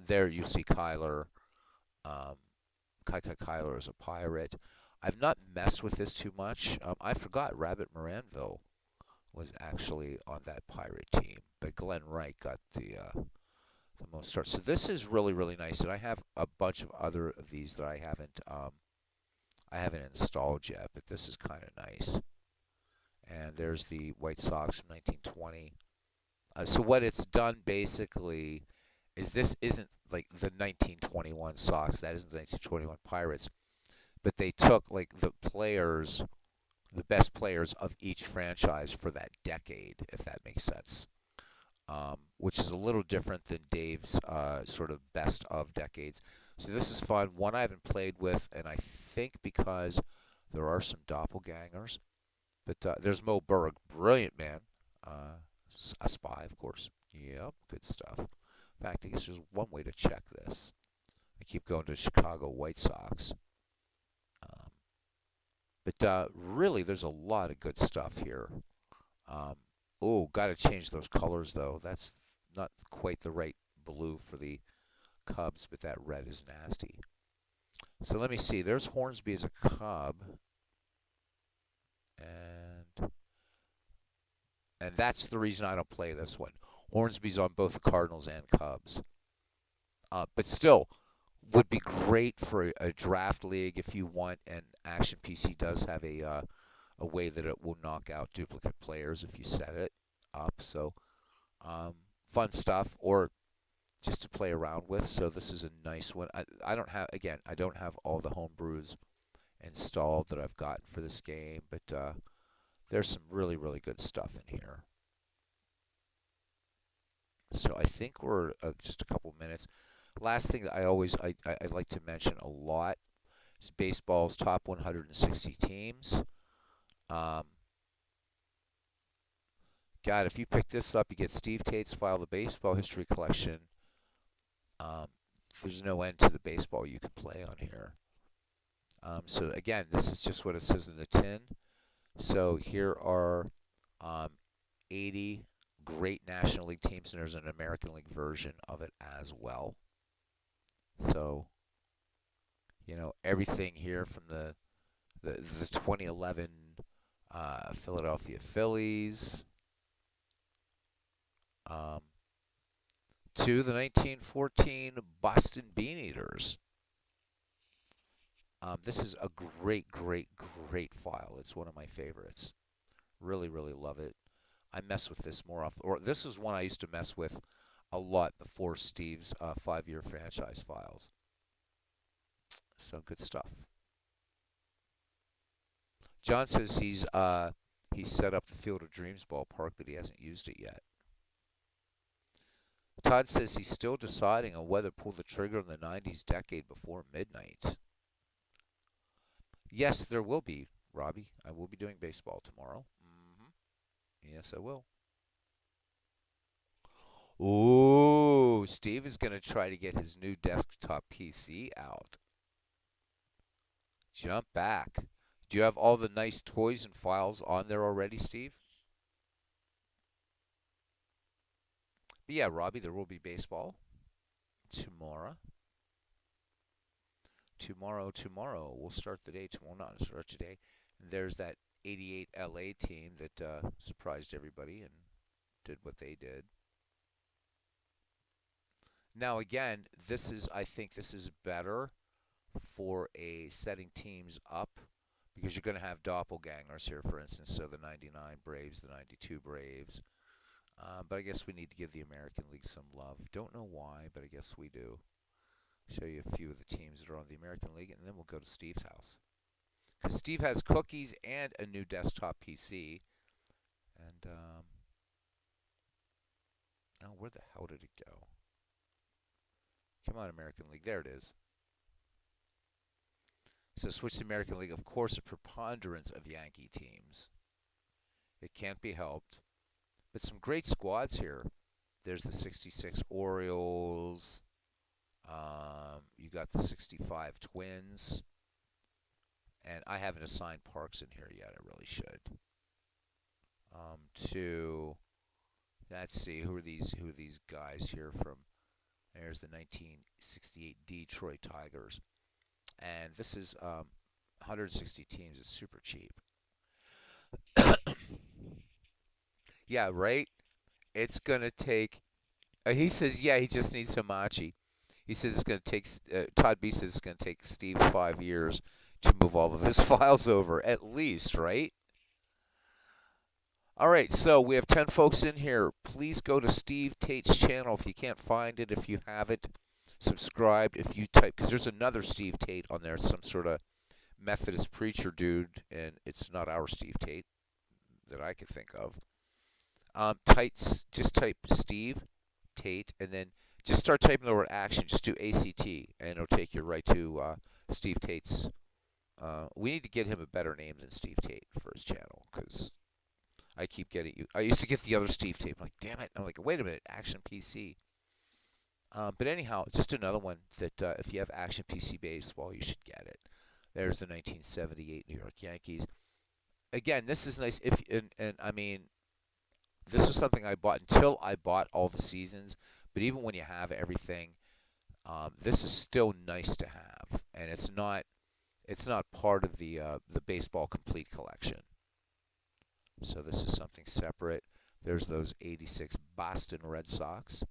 there you see Kyler. Um, Kai Kai Kyler is a Pirate. I've not messed with this too much. I forgot Rabbit Moranville was actually on that Pirate team, but Glenn Wright got the most starts. So this is really really nice, and I have a bunch of other of these that I haven't installed yet, but this is kind of nice. And there's the White Sox from 1920. So what it's done basically is this isn't like the 1921 Sox. That isn't the 1921 Pirates, but they took like the best players of each franchise for that decade, if that makes sense. Which is a little different than Dave's sort of best of decades. So this is fun. One I haven't played with, and I think because there are some doppelgangers. But there's Mo Berg, brilliant man. Uh, a spy, of course. Yep, good stuff. In fact, I guess there's one way to check this. I keep going to Chicago White Sox. Um, but really, there's a lot of good stuff here. Um, oh, got to change those colors, though. That's not quite the right blue for the Cubs, but that red is nasty. So let me see. There's Hornsby as a Cub. And that's the reason I don't play this one. Hornsby's on both the Cardinals and Cubs. But still, would be great for a draft league if you want. And Action PC does have a way that it will knock out duplicate players if you set it up. So fun stuff, or just to play around with. So this is a nice one. I don't have all the home brews installed that I've gotten for this game, but there's some really, really good stuff in here. So I think we're just a couple minutes. Last thing that I like to mention a lot is baseball's top 160 teams. Um, God, if you pick this up, you get Steve Tate's file, the baseball history collection. Um, there's no end to the baseball you can play on here. So again, this is just what it says in the tin. So here are 80 great National League teams, and there's an American League version of it as well. So, everything here from the 2011 Philadelphia Phillies to the 1914 Boston Beaneaters. This is a great, great, great file. It's one of my favorites. Really, really love it. I mess with this more often. Or this is one I used to mess with a lot before Steve's 5-year franchise files. So good stuff. John says he's set up the Field of Dreams ballpark, but he hasn't used it yet. Todd says he's still deciding on whether to pull the trigger in the 90s decade before midnight. Yes, there will be, Robbie. I will be doing baseball tomorrow. Yes, I will. Ooh, Steve is going to try to get his new desktop PC out. Jump back. Do you have all the nice toys and files on there already, Steve? But yeah, Robbie, there will be baseball tomorrow. Tomorrow. We'll start the day tomorrow. Not start today. And there's that 88 LA team that surprised everybody and did what they did. Now again, I think this is better for a setting teams up because you're going to have doppelgangers here, for instance. So the 99 Braves, the 92 Braves. But I guess we need to give the American League some love. Don't know why, but I guess we do. Show you a few of the teams that are on the American League, and then we'll go to Steve's house. Because Steve has cookies and a new desktop PC. And, oh, where the hell did it go? Come on, American League. There it is. So switch to American League. Of course, a preponderance of Yankee teams. It can't be helped. But some great squads here. There's the 66 Orioles. You got the 65 Twins. And I haven't assigned Parks in here yet. I really should. Let's see, who are these guys here from? There's the 1968 Detroit Tigers. and this is 160 teams is super cheap. Yeah, right. It's gonna take. He says, yeah, he just needs Hamachi. He says it's gonna take. Todd B says it's gonna take Steve 5 years to move all of his files over, at least, right? All right, so we have 10 folks in here. Please go to Steve Tate's channel if you can't find it. If you haven't subscribed, if you type, because there's another Steve Tate on there, some sort of Methodist preacher dude, and it's not our Steve Tate that I can think of. Just type Steve Tate, and then just start typing the word action. Just do ACT, and it'll take you right to Steve Tate's. We need to get him a better name than Steve Tate for his channel, because I keep getting you. I used to get the other Steve Tate. I'm like, damn it. I'm like, wait a minute, Action PC. But anyhow, just another one that if you have Action PC baseball, you should get it. There's the 1978 New York Yankees. Again, this is nice. And I mean, this is something I bought until I bought all the seasons. But even when you have everything, this is still nice to have, and it's not part of the baseball complete collection. So this is something separate. There's those 86 Boston Red Sox.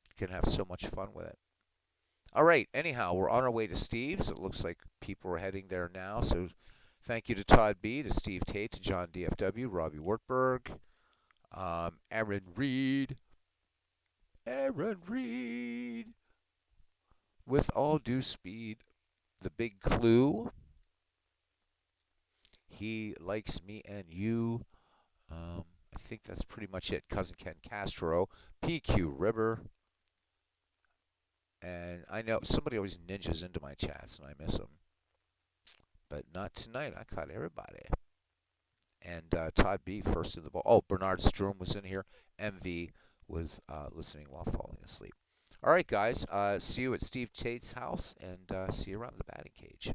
You can have so much fun with it. All right, anyhow, we're on our way to Steve's. It looks like people are heading there now. So thank you to Todd B, to Steve Tate, to John DFW, Robbie Wartburg, Aaron Reed. Aaron Reed. With all due speed, the big clue. He likes me and you. I think that's pretty much it. Cousin Ken Castro, PQ River. And I know somebody always ninjas into my chats, and I miss them. But not tonight. I caught everybody. And Todd B, first in the ball. Oh, Bernard Strom was in here. MV was listening while falling asleep. All right, guys. See you at Steve Tate's house, and see you around the batting cage.